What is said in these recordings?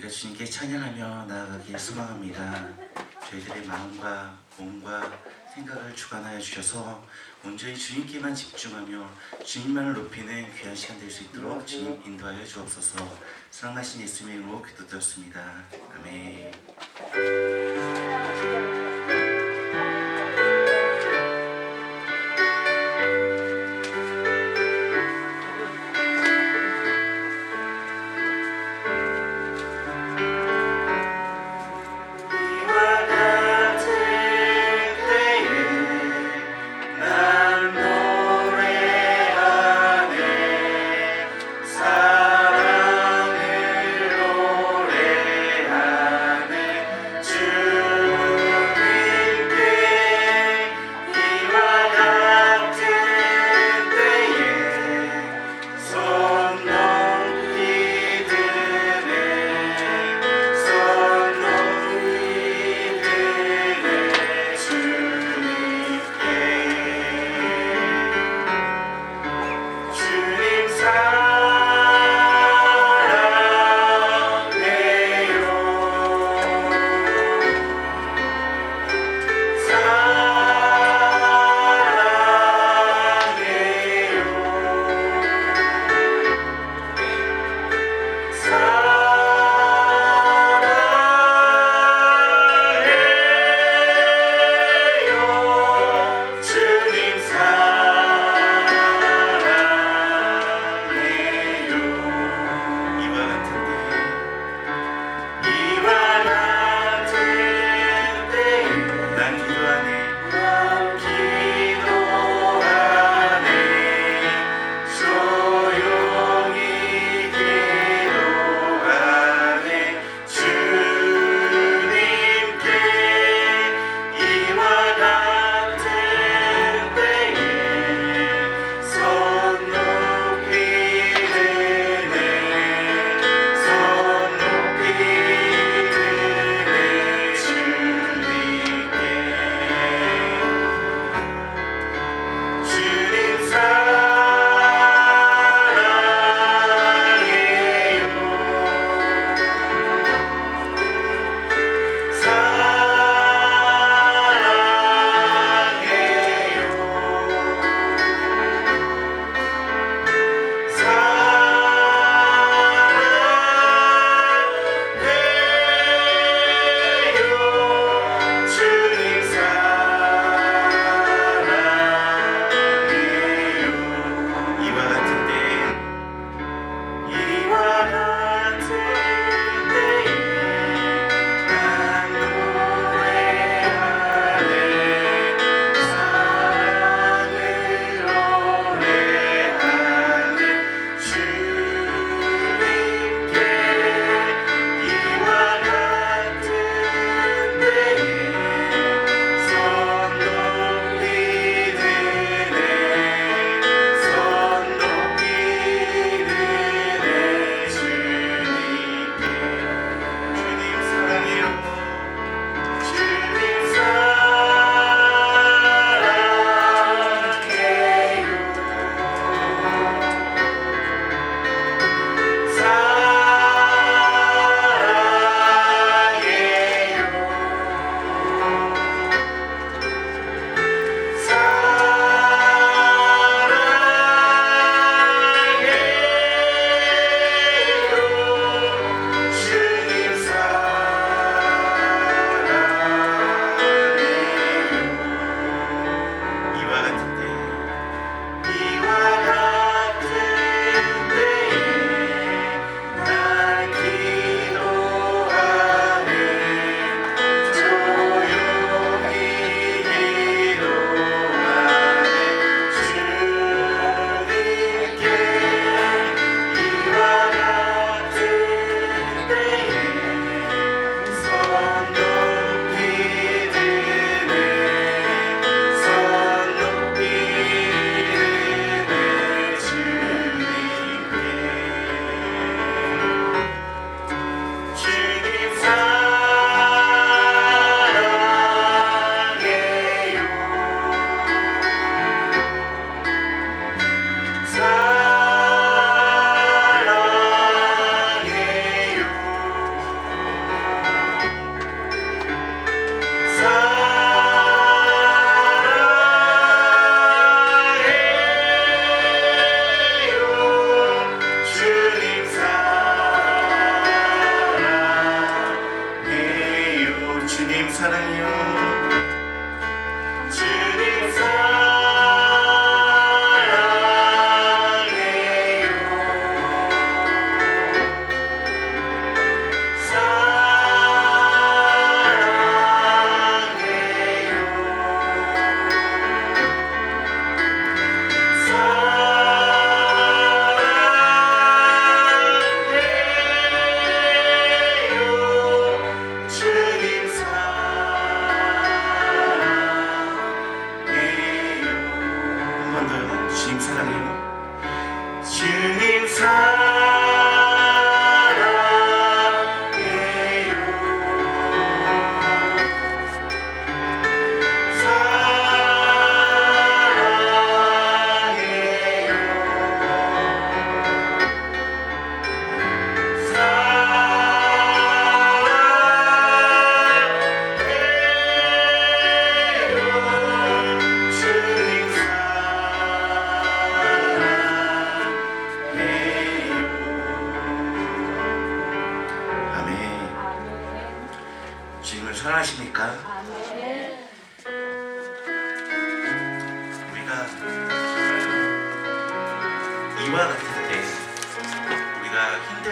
우리가 주님께 찬양하며 나아가길 소망합니다. 저희들의 마음과 몸과 생각을 주관하여 주셔서 온전히 주님께만 집중하며 주님만을 높이는 귀한 시간 될 수 있도록 주님 인도하여 주옵소서. 사랑하신 예수님의 이름으로 기도드렸습니다. 아멘. 주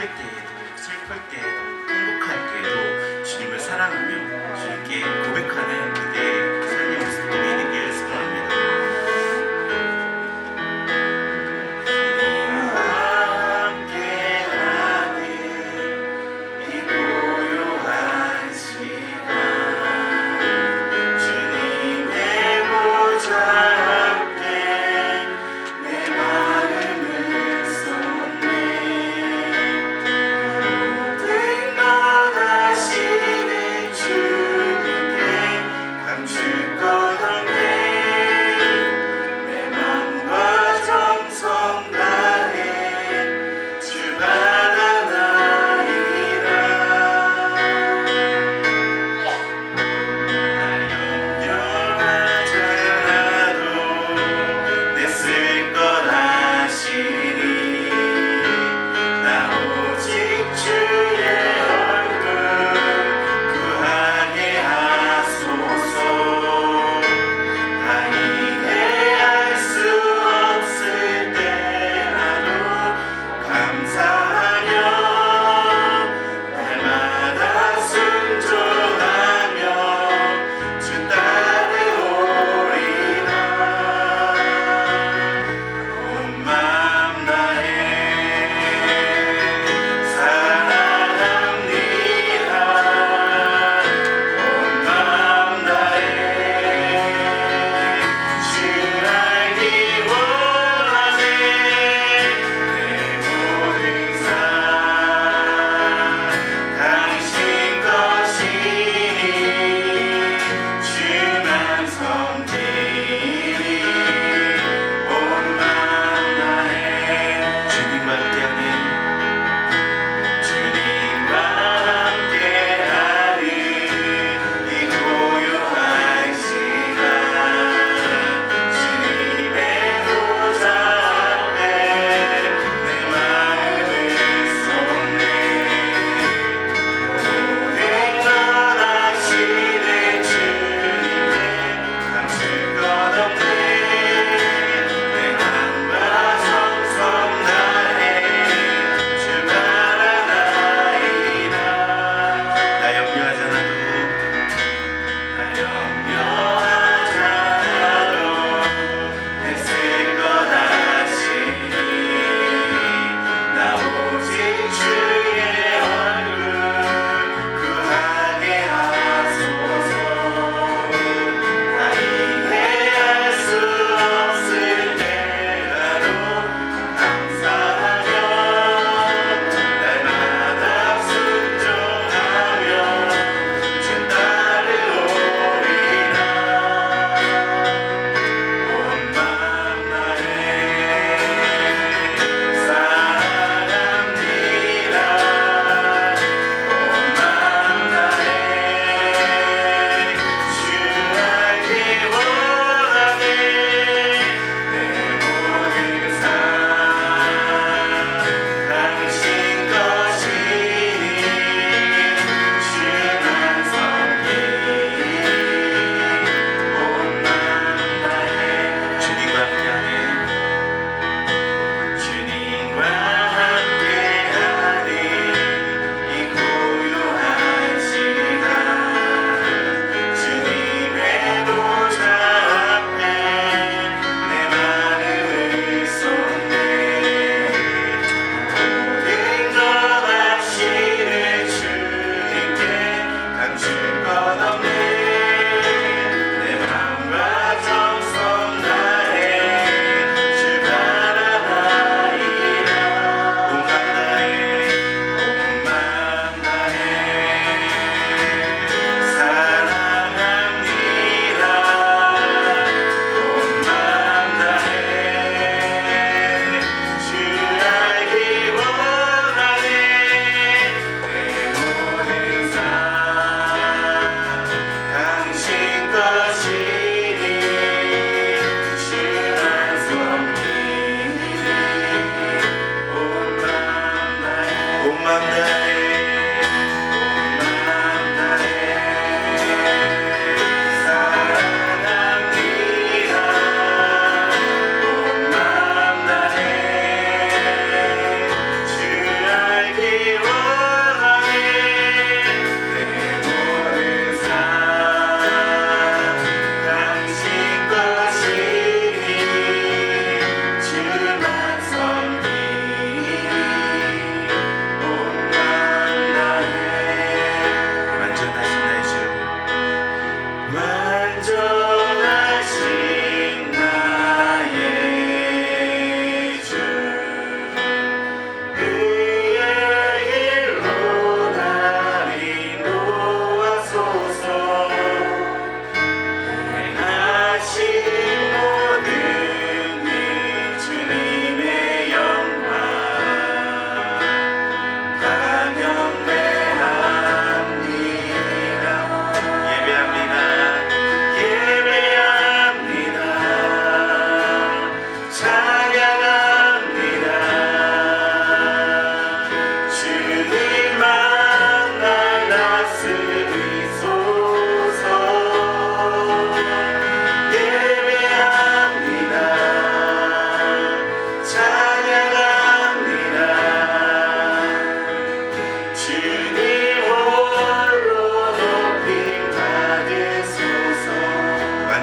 때에도 슬플 때에도 행복할 때에도 주님을 사랑하며 주님께 고백하는 그대의 삶의 모습들이 되길 소원합니다. 주님과 함께하는 이 고요한 시간 주님의 보좌 앞에 내 마음을 쏟네 모든 것 하시는 주님께 감출 것 없네 내 맘과 정성 다해 주 바라나이다 날 염려하지 않아도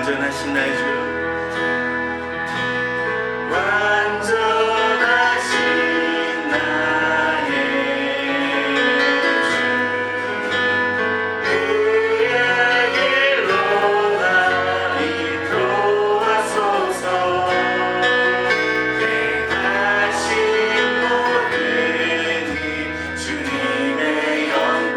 완전하신 나의 주, 완전하신 나의 주, 그의 길로 나 인도하소서. 행하신 모든 일 주님의 영광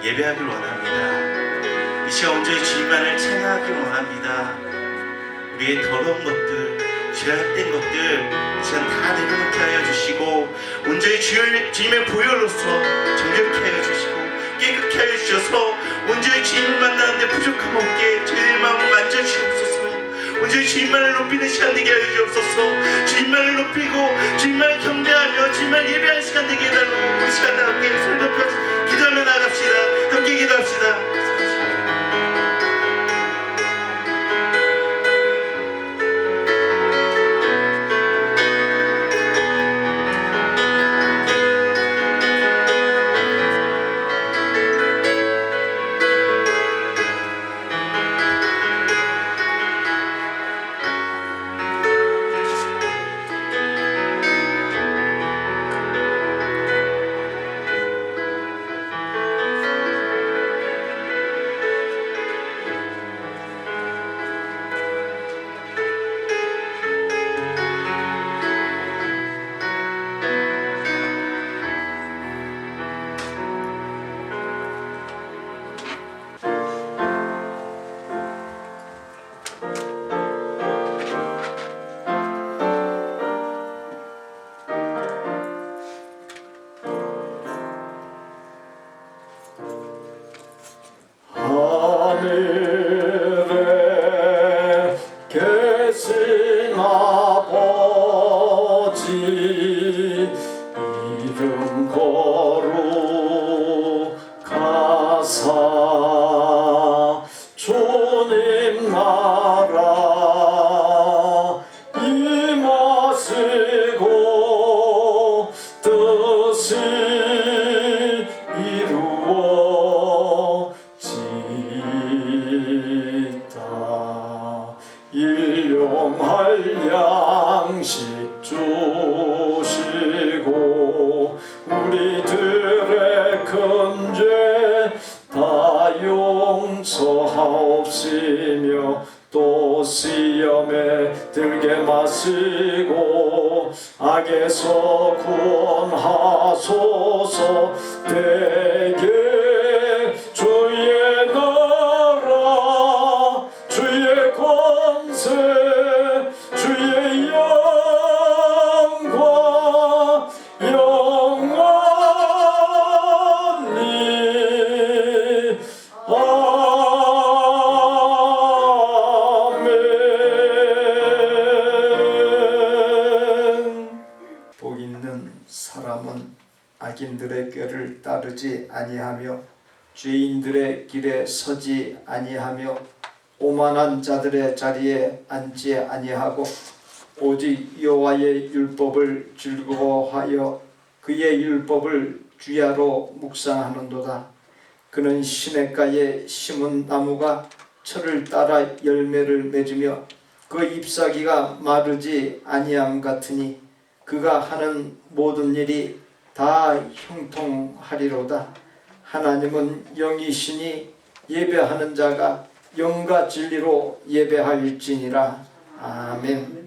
예배하길 원합니다. 이 시간 온전히 주님만을 찬양하길 원합니다. 우리의 더러운 것들, 죄악된 것들 이 시간 다 내려놓게 하여 주시고 온전히 주님의 보혈로서 정결케 하여 주시고 깨끗게 하여 주셔서 온전히 주님 만나는데 부족함 없게 저희의 마음을 만져주시옵소서. 온전히 주님만을 높이는 시간 되게 하여 주옵소서. 주님만을 높이고 주님만을 경배하며 주님만을 예배하는 시간 되게 해달라고. 이 시간 다 함께 손 높여 기도하며 나갑시다. 함께 기도합시다. 주께서 구원하소서. 대개 주의 나라 주의 권세 주의 영광 영원히 아멘. 복 있는 사람은 악인들의 꾀를 따르지 아니하며 죄인들의 길에 서지 아니하며 오만한 자들의 자리에 앉지 아니하고 오직 여호와의 율법을 즐거워하여 그의 율법을 주야로 묵상하는도다. 그는 시냇가에 심은 나무가 철을 따라 열매를 맺으며 그 잎사귀가 마르지 아니함 같으니 그가 하는 모든 일이 다 형통하리로다. 하나님은 영이시니 예배하는 자가 영과 진리로 예배할지니라. 아멘.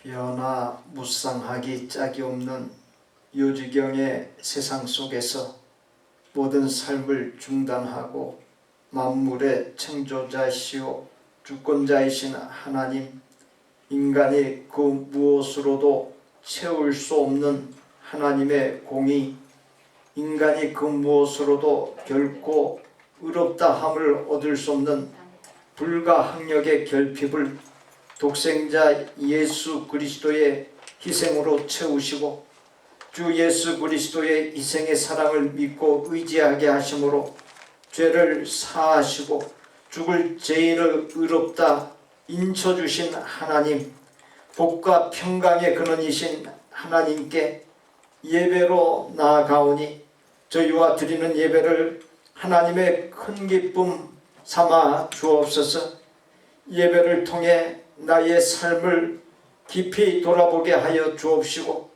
변화 무쌍하기 짝이 없는 요지경의 세상 속에서 모든 삶을 중단하고 만물의 창조자시오 주권자이신 하나님, 인간이 그 무엇으로도 채울 수 없는 하나님의 공의, 인간이 그 무엇으로도 결코 의롭다 함을 얻을 수 없는 불가항력의 결핍을 독생자 예수 그리스도의 희생으로 채우시고 주 예수 그리스도의 희생의 사랑을 믿고 의지하게 하심으로 죄를 사하시고 죽을 죄인을 의롭다 인쳐주신 하나님, 복과 평강의 근원이신 하나님께 예배로 나아가오니 저희와 드리는 예배를 하나님의 큰 기쁨 삼아 주옵소서. 예배를 통해 나의 삶을 깊이 돌아보게 하여 주옵시고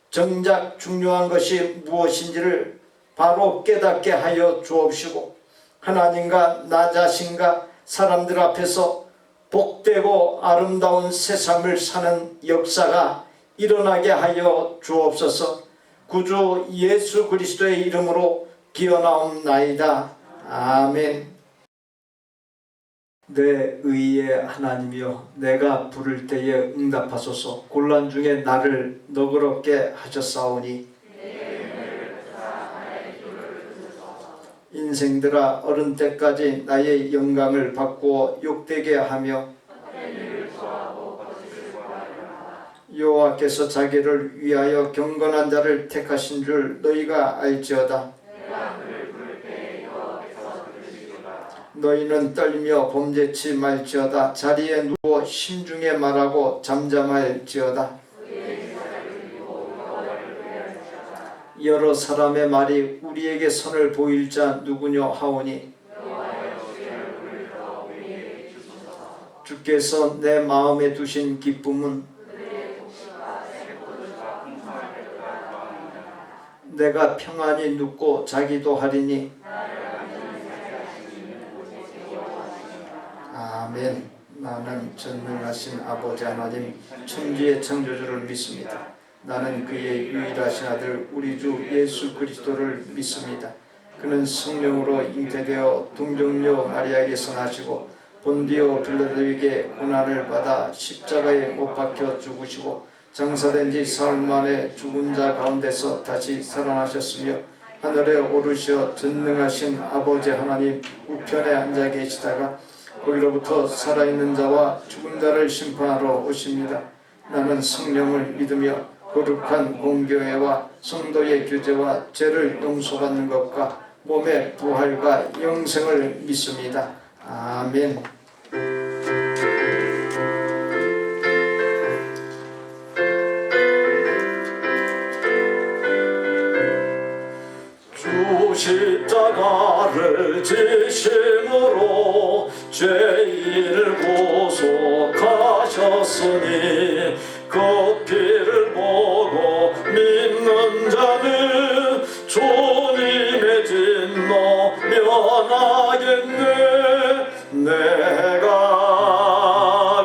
정작 중요한 것이 무엇인지를 바로 깨닫게 하여 주옵시고 하나님과 나 자신과 사람들 앞에서 복되고 아름다운 새 삶을 사는 역사가 일어나게 하여 주옵소서. 구주 예수 그리스도의 이름으로 기원하옵나이다. 아멘. 내 의의 하나님이여, 내가 부를 때에 응답하소서. 곤란 중에 나를 너그럽게 하셨사오니 인생들아, 어른 때까지 나의 영광을 바꾸어 욕되게 하며 여호와께서 자기를 위하여 경건한 자를 택하신 줄 너희가 알지어다. 너희는 떨며 범죄치 말지어다. 자리에 누워 심중에 말하고 잠잠할지어다. 여러 사람의 말이 우리에게 선을 보일 자 누구뇨 하오니 주께서 내 마음에 두신 기쁨은 내가 평안히 눕고 자기도 하리니 아멘. 나는 전능하신 아버지 하나님 천지의 창조주를 믿습니다. 나는 그의 유일하신 아들 우리 주 예수 그리스도를 믿습니다. 그는 성령으로 잉태되어 동정녀 마리아에게서 나시고 본디오 빌라도에게 고난을 받아 십자가에 못 박혀 죽으시고 장사된 지 사흘 만에 죽은 자 가운데서 다시 살아나셨으며 하늘에 오르시어 전능하신 아버지 하나님 우편에 앉아 계시다가 거기로부터 살아있는 자와 죽은 자를 심판하러 오십니다. 나는 성령을 믿으며 거룩한 공교회와 성도의 교제와 죄를 용서받는 것과 몸의 부활과 영생을 믿습니다. 아멘. 십자가를 지심으로 죄인을 구속하셨으니 그 피를 보고 믿는 자는 주님의 진노 면하겠네. 내가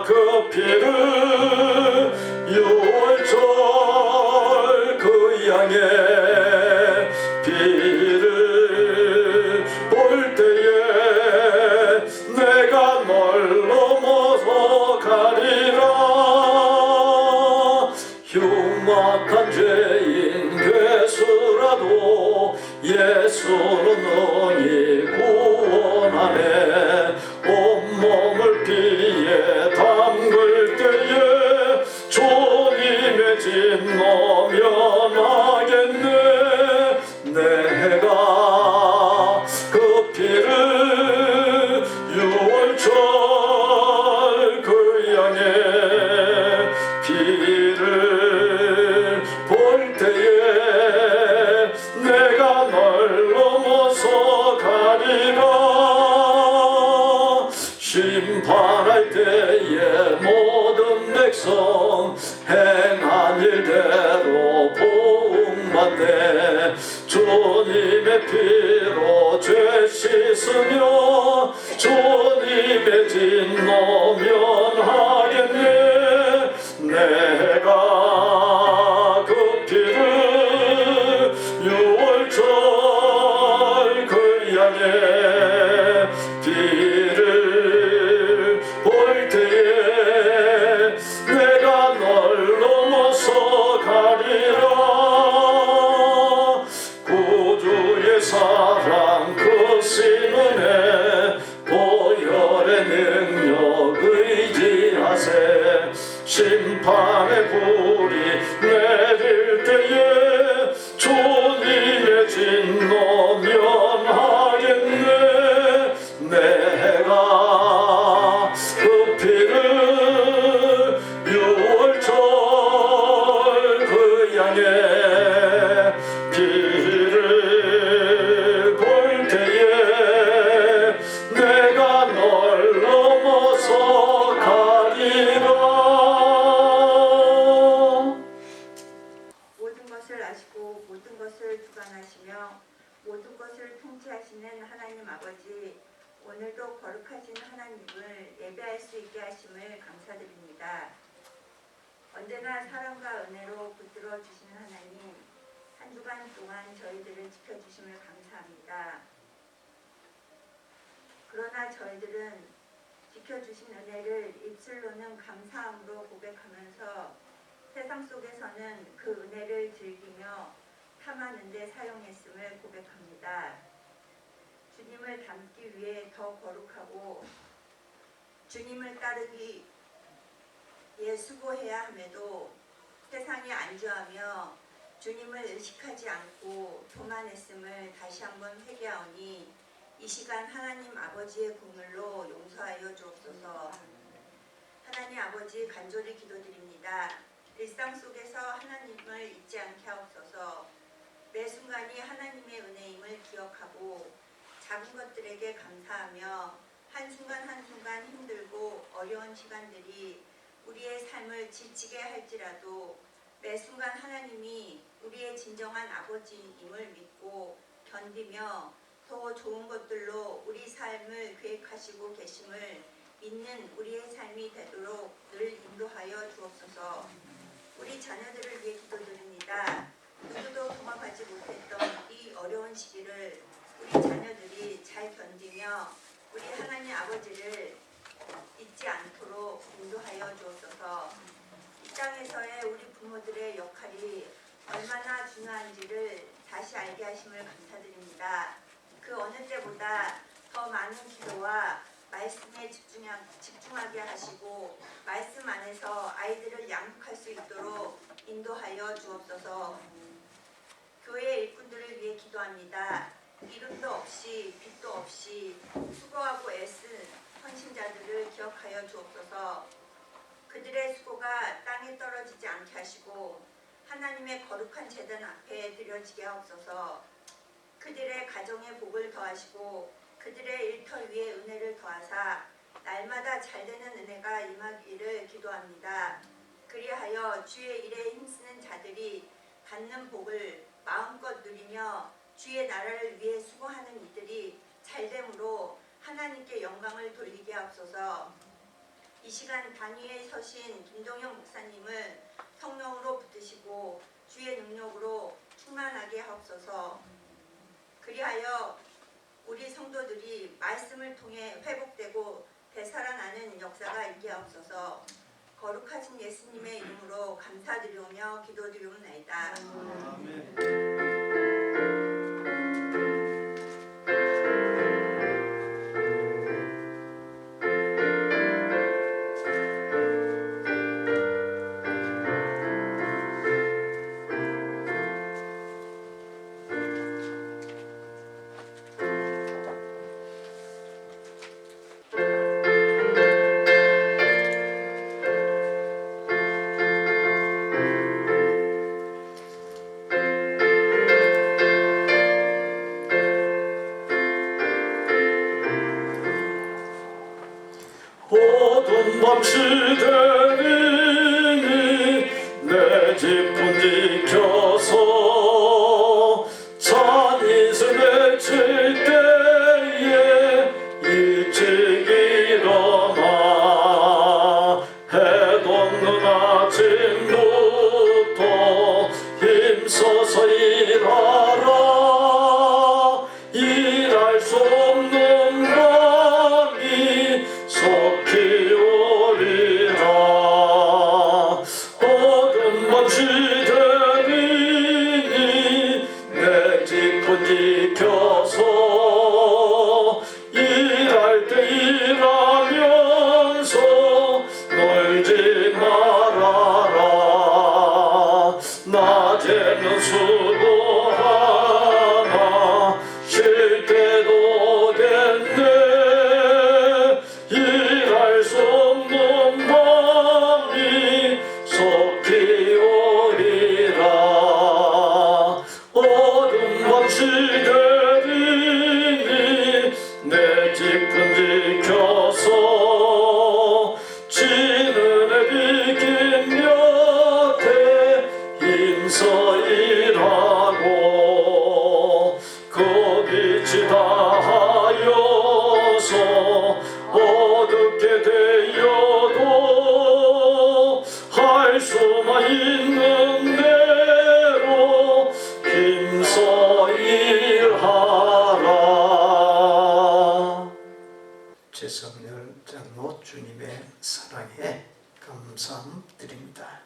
그 피를 유월절 그 양의 피를 볼 때에 내가 널 넘어서 가리라. 흉악한 죄인 괴수라도 예수는 능히 구원하네. 온몸을 피에 담글 때에 주님의 진노 면하겠네. 내가 그 피를 유월절 그 양의 피를 볼 때에 내가 널 넘어서 가리라. 심판할 때에 모든 백성 행한 일대로 보응받네. 주님의 피로 죄 씻으며 주님의 진노 면하겠네. 내가 그 피를 유월절 그 양의 피를 볼 때에 내가 널 넘어서 가리라. 구주의 사랑 그 신은혜 보혈의 능력 의지하세. 심판의 불이 내릴 때에 주님의 진노 면하겠네. 내가 그 피를 유월절 그 양의 피를 볼 때에 내가 널 넘어서 가리라. 모든 것을 아시고 모든 것을 주관하시며 모든 것을 통치하시는 하나님 아버지, 오늘도 거룩하신 하나님을 예배할 수 있게 하심을 감사드립니다. 언제나 사랑과 은혜로 붙들어 주시는 하나님, 한 주간 동안 저희들을 지켜주심을 감사합니다. 그러나 저희들은 지켜주신 은혜를 입술로는 감사함으로 고백하면서 세상 속에서는 그 은혜를 즐기며 탐하는 데 사용했음을 고백합니다. 주님을 닮기 위해 더 거룩하고 주님을 따르기 위해 수고해야 함에도 세상에 안주하며 주님을 의식하지 않고 교만했음을 다시 한번 회개하오니 이 시간 하나님 아버지의 국물로 용서하여 주옵소서. 하나님 아버지, 간절히 기도드립니다. 일상 속에서 하나님을 잊지 않게 하옵소서. 매 순간이 하나님의 은혜임을 기억하고 작은 것들에게 감사하며 한순간 한순간 힘들고 어려운 시간들이 우리의 삶을 지치게 할지라도 매 순간 하나님이 우리의 진정한 아버지임을 믿고 견디며 더 좋은 것들로 우리 삶을 계획하시고 계심을 믿는 우리의 삶이 되도록 늘 인도하여 주옵소서. 우리 자녀들을 위해 기도드립니다. 누구도 경험하지 못했던 이 어려운 시기를 우리 자녀들이 잘 견디며 우리 하나님 아버지를 잊지 않도록 인도하여 주옵소서. 이 땅에서의 우리 부모들의 역할이 얼마나 중요한지를 다시 알게 하심을 감사드립니다. 그 어느 때보다 더 많은 기도와 말씀에 집중하게 하시고 말씀 안에서 아이들을 양육할 수 있도록 인도하여 주옵소서. 교회 일꾼들을 위해 기도합니다. 이름도 없이 빛도 없이 수고하고 애쓴 헌신자들을 기억하여 주옵소서. 그들의 수고가 땅에 떨어지지 않게 하시고 하나님의 거룩한 제단 앞에 드려지게 하옵소서. 그 그들의 가정에 복을 더하시고 그들의 일터 위에 은혜를 더하사 날마다 잘되는 은혜가 임하기를 기도합니다. 그리하여 주의 일에 힘쓰는 자들이 받는 복을 마음껏 누리며 주의 나라를 위해 수고하는 이들이 잘됨으로 하나님께 영광을 돌리게 하옵소서. 이 시간 단위에 서신 김동현 목사님을 성령으로 붙드시고 주의 능력으로 충만하게 하옵소서. 그리하여 우리 성도들이 말씀을 통해 회복되고 되살아나는 역사가 있게 하옵소서. 거룩하신 예수님의 이름으로 감사드리오며 기도드리옵나이다. 어두운 밤 시대니 내 집은 지켜서 찬이슬 외칠 때에 일찍 일어나 해도 없는 아침부터 힘써서 일하라. 일할 수 없는 밤이 속히 오리라. 어둠 먼지되니 내 집은 지켜서 일할 때 일하면서 놀지 말아라. 낮에는 수고하나 쉴 때도 됐네. 일할 수 없는 밤이 속히 오리라. 어둠 밤 시대니 내 집은 지켜서 지는 해 비긴 곁에 힘써 일하고 그 빛이 다하여서 어둡게 되어도 할 수만 있는 대로 힘써 일하라. 최성열 장로 주님의 사랑에 감사드립니다.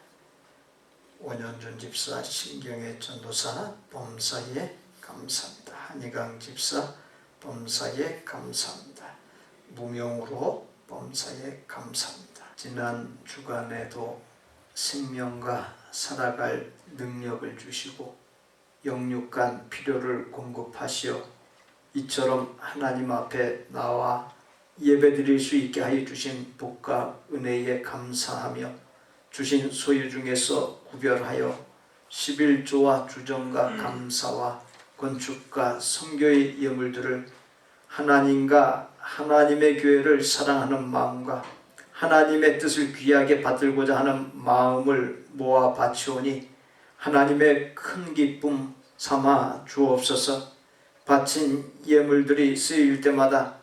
원현준 집사, 신경의 전도사, 범사에 감사합니다. 한희강 집사, 범사에 감사합니다. 무명으로 범사에 감사합니다. 지난 주간에도 생명과 살아갈 능력을 주시고 영육간 필요를 공급하시어 이처럼 하나님 앞에 나와 예배드릴 수 있게 하여 주신 복과 은혜에 감사하며 주신 소유 중에서 구별하여 11조와 주정과 감사와 건축과 선교의 예물들을 하나님과 하나님의 교회를 사랑하는 마음과 하나님의 뜻을 귀하게 받들고자 하는 마음을 모아 바치오니 하나님의 큰 기쁨 삼아 주옵소서. 바친 예물들이 쓰일 때마다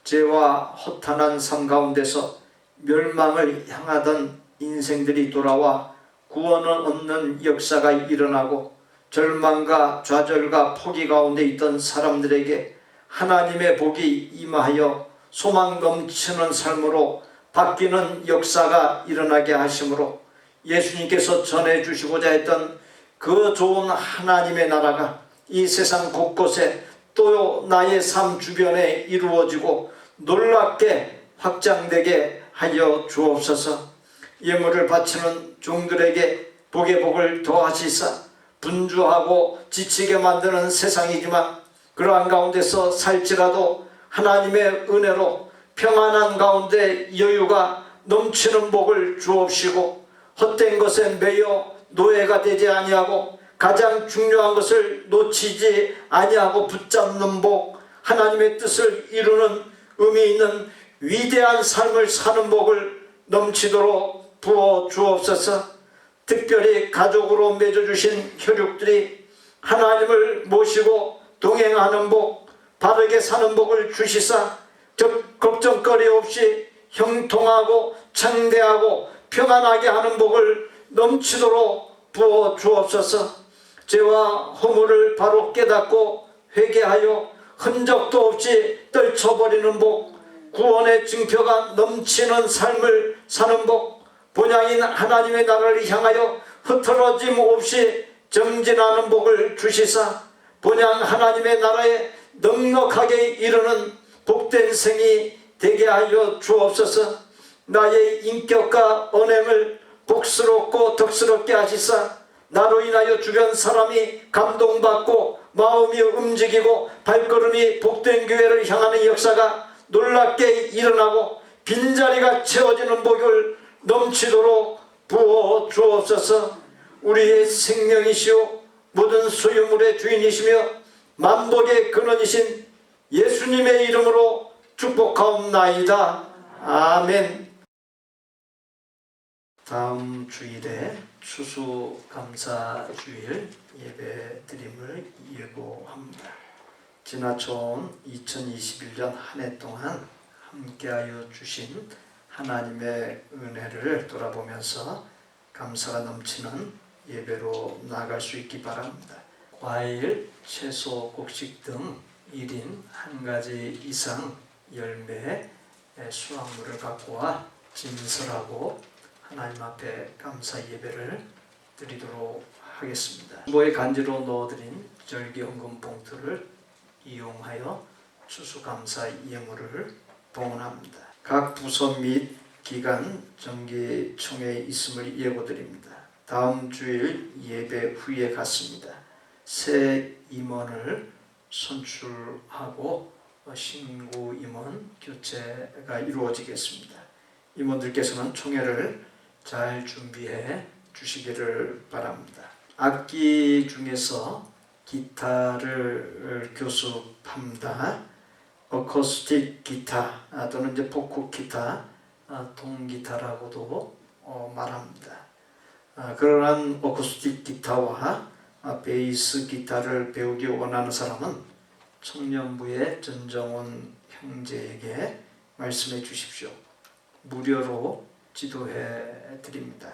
죄와 허탄한 삶 가운데서 멸망을 향하던 인생들이 돌아와 구원을 얻는 역사가 일어나고 절망과 좌절과 포기 가운데 있던 사람들에게 하나님의 복이 임하여 소망 넘치는 삶으로 바뀌는 역사가 일어나게 하심으로 예수님께서 전해주시고자 했던 그 좋은 하나님의 나라가 이 세상 곳곳에 또 나의 삶 주변에 이루어지고 놀랍게 확장되게 하여 주옵소서. 예물을 바치는 종들에게 복의 복을 더하시사 분주하고 지치게 만드는 세상이지만 그러한 가운데서 살지라도 하나님의 은혜로 평안한 가운데 여유가 넘치는 복을 주옵시고 헛된 것에 매여 노예가 되지 아니하고 가장 중요한 것을 놓치지 아니하고 붙잡는 복, 하나님의 뜻을 이루는 의미 있는 위대한 삶을 사는 복을 넘치도록 부어 주옵소서. 특별히 가족으로 맺어주신 혈육들이 하나님을 모시고 동행하는 복, 바르게 사는 복을 주시사 걱정거리 없이 형통하고 창대하고 평안하게 하는 복을 넘치도록 부어 주옵소서. 죄와 허물을 바로 깨닫고 회개하여 흔적도 없이 떨쳐버리는 복, 구원의 증표가 넘치는 삶을 사는 복, 본향인 하나님의 나라를 향하여 흐트러짐 없이 정진하는 복을 주시사 본향 하나님의 나라에 넉넉하게 이르는 복된 생이 되게 하여 주옵소서. 나의 인격과 언행을 복스럽고 덕스럽게 하시사 나로 인하여 주변 사람이 감동받고 마음이 움직이고 발걸음이 복된 교회를 향하는 역사가 놀랍게 일어나고 빈자리가 채워지는 복을 넘치도록 부어 주옵소서. 우리의 생명이시오 모든 소유물의 주인이시며 만복의 근원이신 예수님의 이름으로 축복하옵나이다. 아멘. 다음 주일에 추수감사주일 예배드림을 예고합니다. 지나쳐온 2021년 한 해 동안 함께하여 주신 하나님의 은혜를 돌아보면서 감사가 넘치는 예배로 나아갈 수 있기 바랍니다. 과일, 채소, 곡식 등 1인 한 가지 이상 열매의 수확물을 갖고 와 진설하고 하나님 앞에 감사 예배를 드리도록 하겠습니다. 주보에 간지로 넣어드린 절기헌금 봉투를 이용하여 추수감사 예물을 봉헌합니다. 각 부서 및 기관 정기총회에 있음을 예고드립니다. 다음 주일 예배 후에 갔습니다. 새 임원을 선출하고 신구 임원 교체가 이루어지겠습니다. 임원들께서는 총회를 잘 준비해 주시기를 바랍니다. 악기 중에서 기타를 교습합니다. 어쿠스틱 기타 또는 이제 포크 기타, 통기타라고도 말합니다. 그러한 어쿠스틱 기타와 베이스 기타를 배우기 원하는 사람은 청년부의 전정훈 형제에게 말씀해 주십시오. 무료로 지도해 드립니다.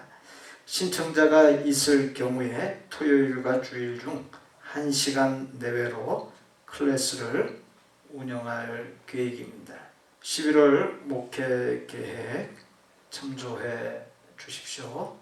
신청자가 있을 경우에 토요일과 주일 중 1시간 내외로 클래스를 운영할 계획입니다. 11월 목회 계획 참조해 주십시오.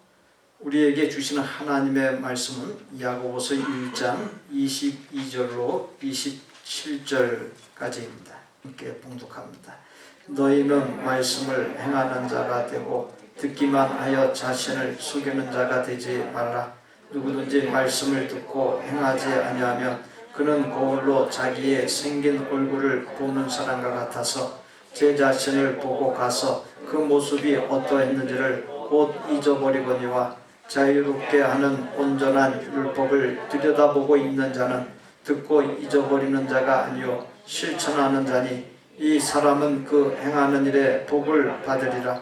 우리에게 주시는 하나님의 말씀은 야고보서 1장 22절로 27절까지입니다. 함께 봉독합니다. 너희는 말씀을 행하는 자가 되고 듣기만 하여 자신을 속이는 자가 되지 말라. 누구든지 말씀을 듣고 행하지 아니하면 그는 거울로 자기의 생긴 얼굴을 보는 사람과 같아서 제 자신을 보고 가서 그 모습이 어떠했는지를 곧 잊어버리거니와 자유롭게 하는 온전한 율법을 들여다보고 있는 자는 듣고 잊어버리는 자가 아니요 실천하는 자니 이 사람은 그 행하는 일에 복을 받으리라.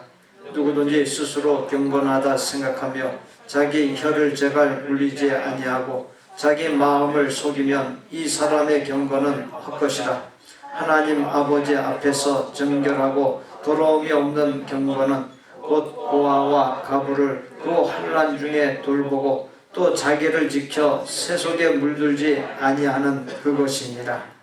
누구든지 스스로 경건하다 생각하며 자기 혀를 제갈 물리지 아니하고 자기 마음을 속이면 이 사람의 경건은 헛것이라. 하나님 아버지 앞에서 정결하고 더러움이 없는 경건은 곧 고아와 가부를 그 환난 중에 돌보고 또 자기를 지켜 새 속에 물들지 아니하는 그것이니라.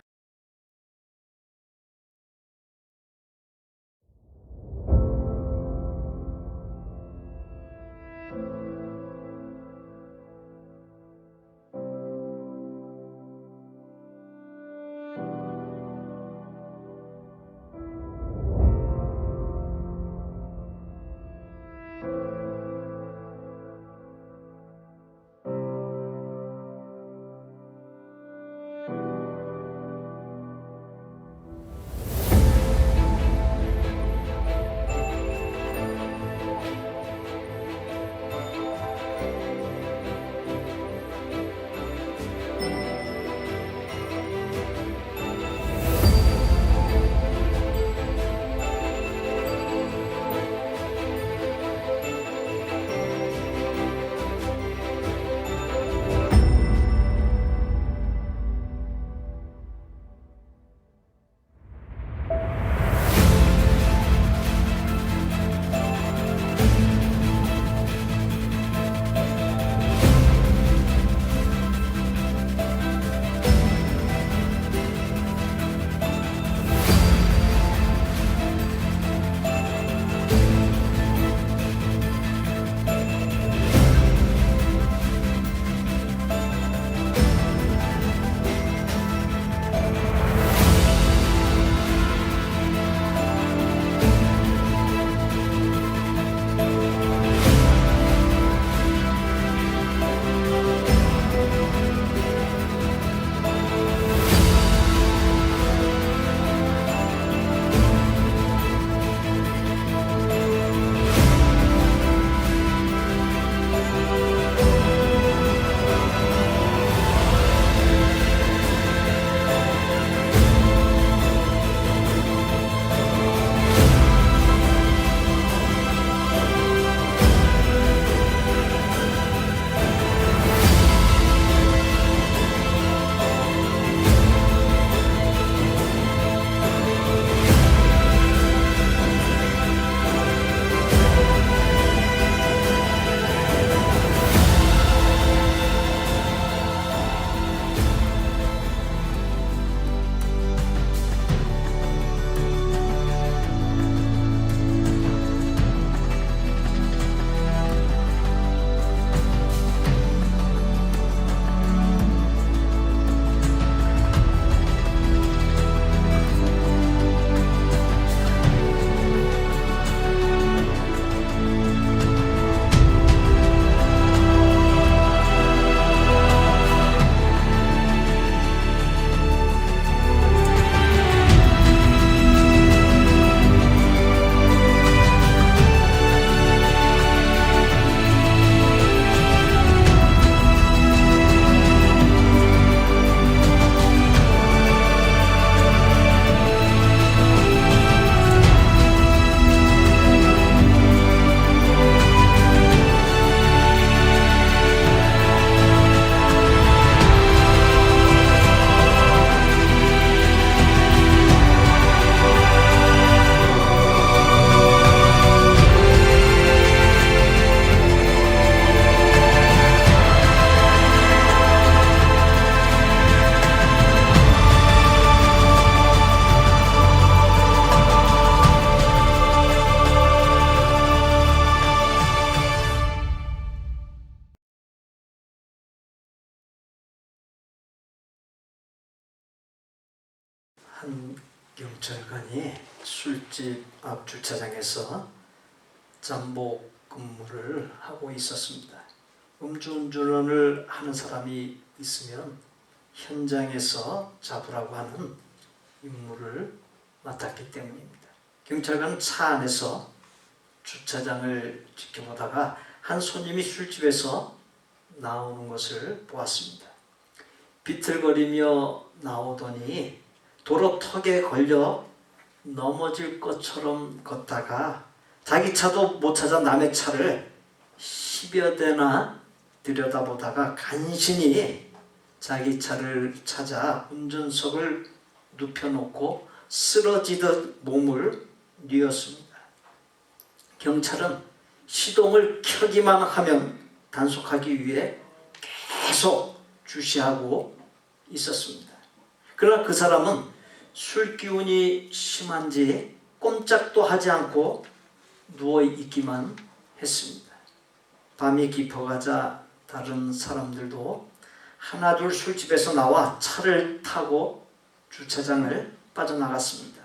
한 경찰관이 술집 앞 주차장에서 잠복 근무를 하고 있었습니다. 음주운전을 하는 사람이 있으면 현장에서 잡으라고 하는 임무를 맡았기 때문입니다. 경찰관은 차 안에서 주차장을 지켜보다가 한 손님이 술집에서 나오는 것을 보았습니다. 비틀거리며 나오더니 도로 턱에 걸려 넘어질 것처럼 걷다가 자기 차도 못 찾아 남의 차를 10여 대나 들여다보다가 간신히 자기 차를 찾아 운전석을 눕혀놓고 쓰러지듯 몸을 뉘었습니다. 경찰은 시동을 켜기만 하면 단속하기 위해 계속 주시하고 있었습니다. 그러나 그 사람은 술 기운이 심한지 꼼짝도 하지 않고 누워 있기만 했습니다. 밤이 깊어가자 다른 사람들도 하나둘 술집에서 나와 차를 타고 주차장을 빠져나갔습니다.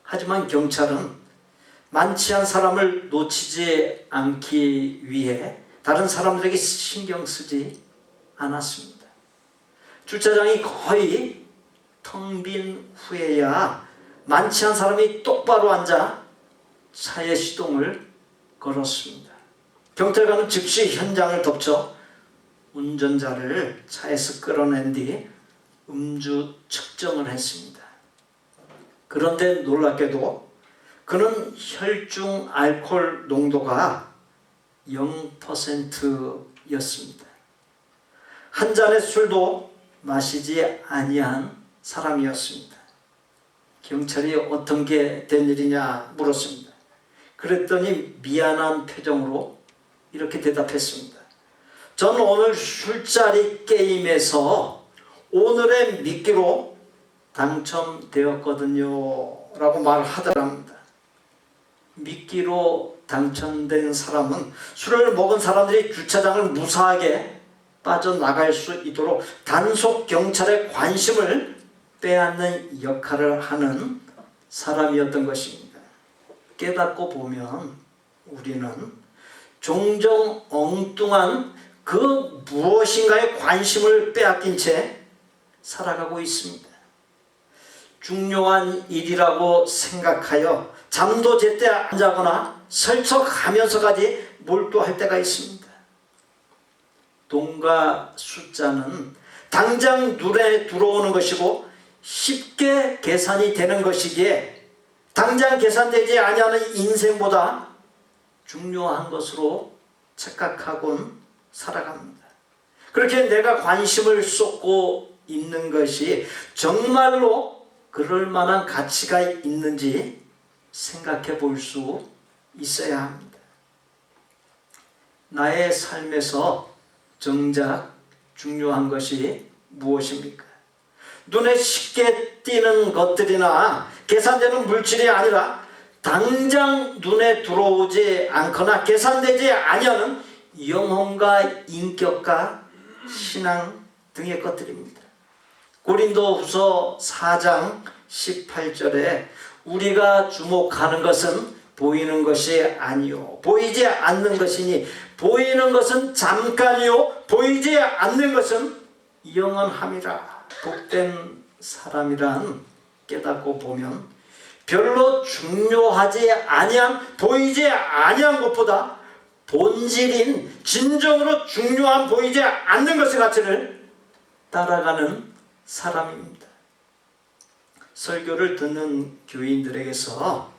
하지만 경찰은 만취한 사람을 놓치지 않기 위해 다른 사람들에게 신경 쓰지 않았습니다. 주차장이 거의 텅 빈 후에야 만취한 사람이 똑바로 앉아 차의 시동을 걸었습니다. 경찰관은 즉시 현장을 덮쳐 운전자를 차에서 끌어낸 뒤 음주 측정을 했습니다. 그런데 놀랍게도 그는 혈중 알코올 농도가 0%였습니다. 한 잔의 술도 마시지 아니한 사람이었습니다. 경찰이 어떤 게 된 일이냐 물었습니다. 그랬더니 미안한 표정으로 이렇게 대답했습니다. 전 오늘 술자리 게임에서 오늘의 미끼로 당첨되었거든요 라고 말하더랍니다. 미끼로 당첨된 사람은 술을 먹은 사람들이 주차장을 무사하게 빠져나갈 수 있도록 단속 경찰의 관심을 빼앗는 역할을 하는 사람이었던 것입니다. 깨닫고 보면 우리는 종종 엉뚱한 그 무엇인가에 관심을 빼앗긴 채 살아가고 있습니다. 중요한 일이라고 생각하여 잠도 제때 안 자거나 설쳐가면서까지 몰두할 때가 있습니다. 돈과 숫자는 당장 눈에 들어오는 것이고 쉽게 계산이 되는 것이기에 당장 계산되지 아니하는 인생보다 중요한 것으로 착각하곤 살아갑니다. 그렇게 내가 관심을 쏟고 있는 것이 정말로 그럴 만한 가치가 있는지 생각해 볼 수 있어야 합니다. 나의 삶에서 정작 중요한 것이 무엇입니까? 눈에 쉽게 띄는 것들이나 계산되는 물질이 아니라 당장 눈에 들어오지 않거나 계산되지 아니하는 영혼과 인격과 신앙 등의 것들입니다. 고린도후서 4장 18절에 우리가 주목하는 것은 보이는 것이 아니요 보이지 않는 것이니 보이는 것은 잠깐이요 보이지 않는 것은 영원함이라. 복된 사람이란 깨닫고 보면 별로 중요하지 아니한 보이지 아니한 것보다 본질인 진정으로 중요한 보이지 않는 것의 가치를 따라가는 사람입니다. 설교를 듣는 교인들에게서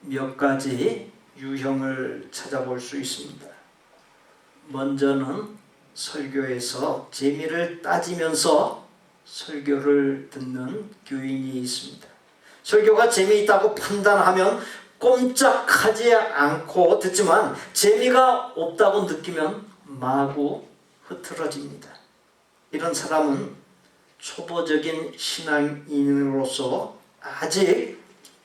몇 가지 유형을 찾아볼 수 있습니다. 먼저는 설교에서 재미를 따지면서 설교를 듣는 교인이 있습니다. 설교가 재미있다고 판단하면 꼼짝하지 않고 듣지만 재미가 없다고 느끼면 마구 흐트러집니다. 이런 사람은 초보적인 신앙인으로서 아직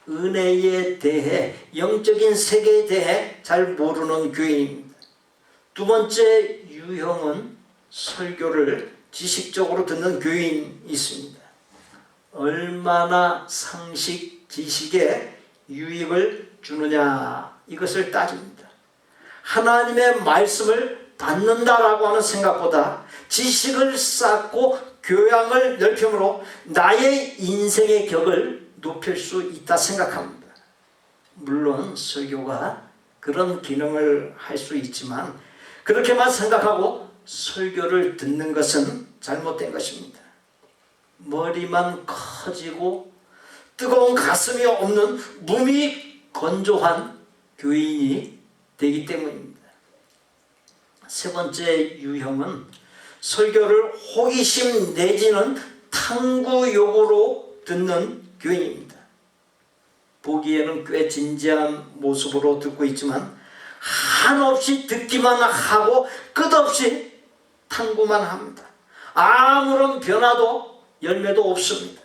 은혜에 대해 영적인 세계에 대해 잘 모르는 교인입니다. 두 번째 유형은 설교를 지식적으로 듣는 교인이 있습니다. 얼마나 상식, 지식에 유익을 주느냐 이것을 따집니다. 하나님의 말씀을 받는다라고 하는 생각보다 지식을 쌓고 교양을 넓힘으로 나의 인생의 격을 높일 수 있다 생각합니다. 물론 설교가 그런 기능을 할 수 있지만 그렇게만 생각하고 설교를 듣는 것은 잘못된 것입니다. 머리만 커지고 뜨거운 가슴이 없는 몸이 건조한 교인이 되기 때문입니다. 세 번째 유형은 설교를 호기심 내지는 탐구욕으로 듣는 교인입니다. 보기에는 꽤 진지한 모습으로 듣고 있지만 한없이 듣기만 하고 끝없이 탐구만 합니다. 아무런 변화도 열매도 없습니다.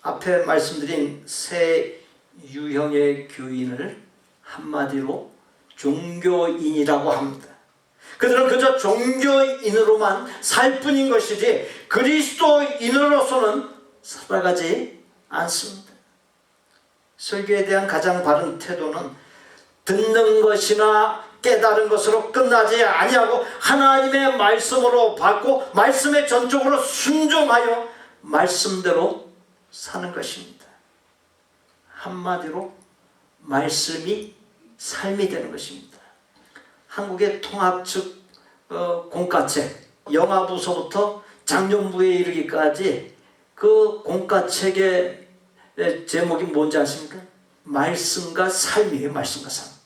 앞에 말씀드린 세 유형의 교인을 한마디로 종교인이라고 합니다. 그들은 그저 종교인으로만 살 뿐인 것이지 그리스도인으로서는 살아가지 않습니다. 설교에 대한 가장 바른 태도는 듣는 것이나 깨달은 것으로 끝나지 아니하고 하나님의 말씀으로 받고 말씀에 전적으로 순종하여 말씀대로 사는 것입니다. 한마디로 말씀이 삶이 되는 것입니다. 한국의 통합 측 공과책 영아부서부터 장년부에 이르기까지 그 공과책의 제목이 뭔지 아십니까? 말씀과 삶이에요. 말씀과 삶.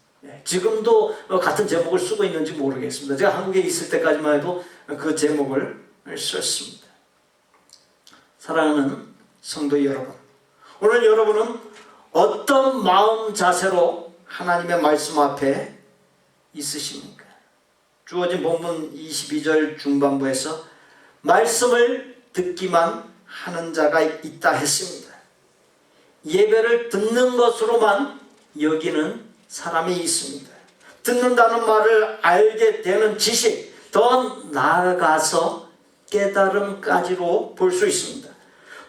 지금도 같은 제목을 쓰고 있는지 모르겠습니다. 제가 한국에 있을 때까지만 해도 그 제목을 썼습니다. 사랑하는 성도 여러분, 오늘 여러분은 어떤 마음 자세로 하나님의 말씀 앞에 있으십니까? 주어진 본문 22절 중반부에서 말씀을 듣기만 하는 자가 있다 했습니다. 예배를 듣는 것으로만 여기는 사람이 있습니다. 듣는다는 말을 알게 되는 지식, 더 나아가서 깨달음까지로 볼 수 있습니다.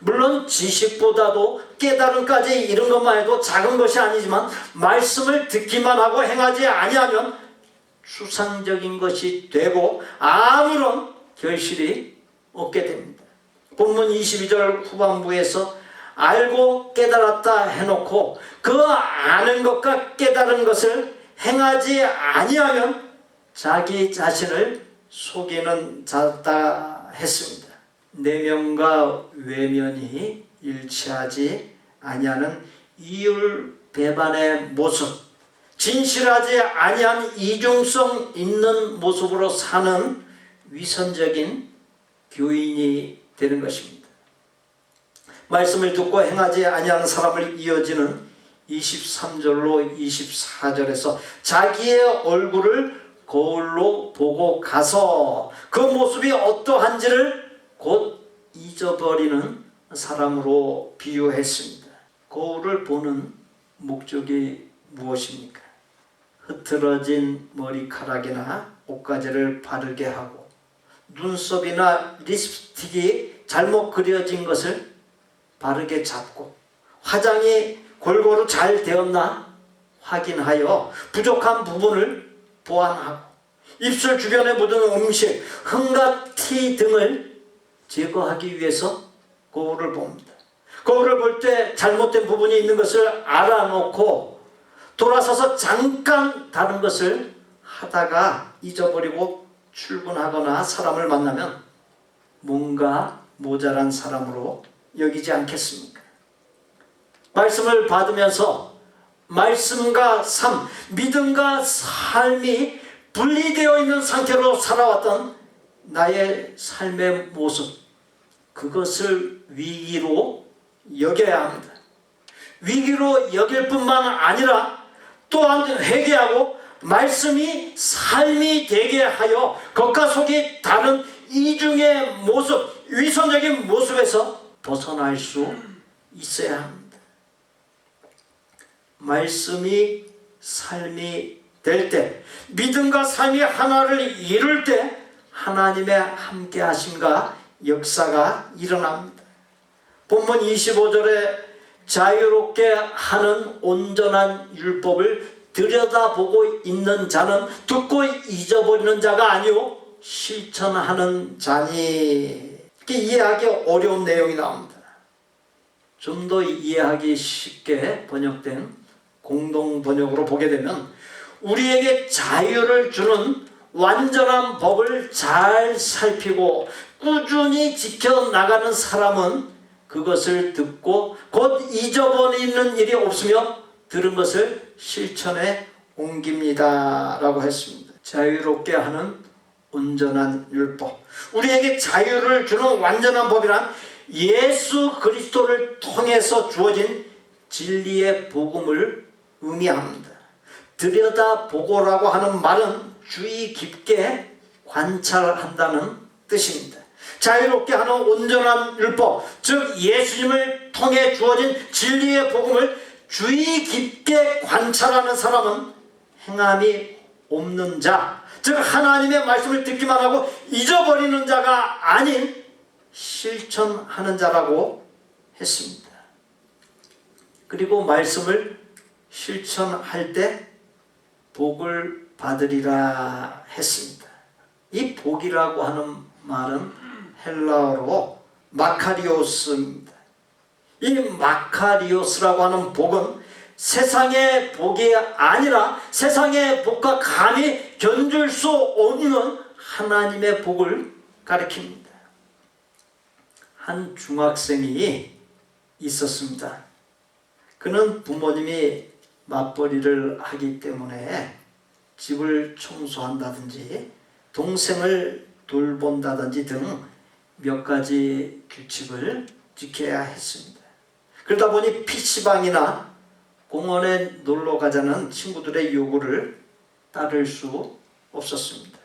물론 지식보다도 깨달음까지 이른 것만 해도 작은 것이 아니지만 말씀을 듣기만 하고 행하지 아니하면 추상적인 것이 되고 아무런 결실이 없게 됩니다. 본문 22절 후반부에서 알고 깨달았다 해놓고 그 아는 것과 깨달은 것을 행하지 아니하면 자기 자신을 속이는 자다 했습니다. 내면과 외면이 일치하지 아니하는 이율배반의 모습, 진실하지 아니한 이중성 있는 모습으로 사는 위선적인 교인이 되는 것입니다. 말씀을 듣고 행하지 아니하는 사람을 이어지는 23절로 24절에서 자기의 얼굴을 거울로 보고 가서 그 모습이 어떠한지를 곧 잊어버리는 사람으로 비유했습니다. 거울을 보는 목적이 무엇입니까? 흐트러진 머리카락이나 옷가지를 바르게 하고 눈썹이나 립스틱이 잘못 그려진 것을 바르게 잡고 화장이 골고루 잘 되었나 확인하여 부족한 부분을 보완하고 입술 주변에 묻은 음식, 흥과 티 등을 제거하기 위해서 거울을 봅니다. 거울을 볼 때 잘못된 부분이 있는 것을 알아놓고 돌아서서 잠깐 다른 것을 하다가 잊어버리고 출근하거나 사람을 만나면 뭔가 모자란 사람으로 여기지 않겠습니까? 말씀을 받으면서 말씀과 삶, 믿음과 삶이 분리되어 있는 상태로 살아왔던 나의 삶의 모습, 그것을 위기로 여겨야 합니다. 위기로 여길 뿐만 아니라 또한 회개하고 말씀이 삶이 되게 하여 겉과 속이 다른 이중의 모습, 위선적인 모습에서 벗어날 수 있어야 합니다. 말씀이 삶이 될 때, 믿음과 삶이 하나를 이룰 때 하나님의 함께하심과 역사가 일어납니다. 본문 25절에 자유롭게 하는 온전한 율법을 들여다보고 있는 자는 듣고 잊어버리는 자가 아니요 실천하는 자니. 이해하기 어려운 내용이 나옵니다. 좀 더 이해하기 쉽게 번역된 공동 번역으로 보게 되면 우리에게 자유를 주는 완전한 법을 잘 살피고 꾸준히 지켜나가는 사람은 그것을 듣고 곧 잊어버리는 일이 없으며 들은 것을 실천에 옮깁니다 라고 했습니다. 자유롭게 하는 온전한 율법, 우리에게 자유를 주는 완전한 법이란 예수 그리스도를 통해서 주어진 진리의 복음을 의미합니다. 들여다보고라고 하는 말은 주의 깊게 관찰한다는 뜻입니다. 자유롭게 하는 온전한 율법, 즉 예수님을 통해 주어진 진리의 복음을 주의 깊게 관찰하는 사람은 행함이 없는 자, 즉 하나님의 말씀을 듣기만 하고 잊어버리는 자가 아닌 실천하는 자라고 했습니다. 그리고 말씀을 실천할 때 복을 받으리라 했습니다. 이 복이라고 하는 말은 헬라어로 마카리오스입니다. 이 마카리오스라고 하는 복은 세상의 복이 아니라 세상의 복과 감히 견줄 수 없는 하나님의 복을 가리킵니다. 한 중학생이 있었습니다. 그는 부모님이 맞벌이를 하기 때문에 집을 청소한다든지 동생을 돌본다든지 등 몇 가지 규칙을 지켜야 했습니다. 그러다 보니 PC방이나 공원에 놀러 가자는 친구들의 요구를 따를 수 없었습니다.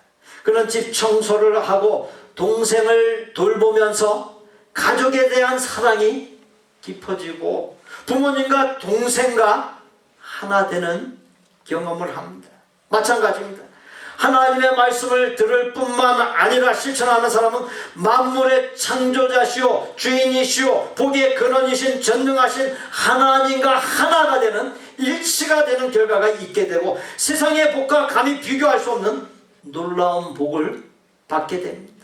그는 집 청소를 하고 동생을 돌보면서 가족에 대한 사랑이 깊어지고 부모님과 동생과 하나 되는 경험을 합니다. 마찬가지입니다. 하나님의 말씀을 들을 뿐만 아니라 실천하는 사람은 만물의 창조자시오 주인이시오 복의 근원이신 전능하신 하나님과 하나가 되는 일치가 되는 결과가 있게 되고 세상의 복과 감히 비교할 수 없는 놀라운 복을 받게 됩니다.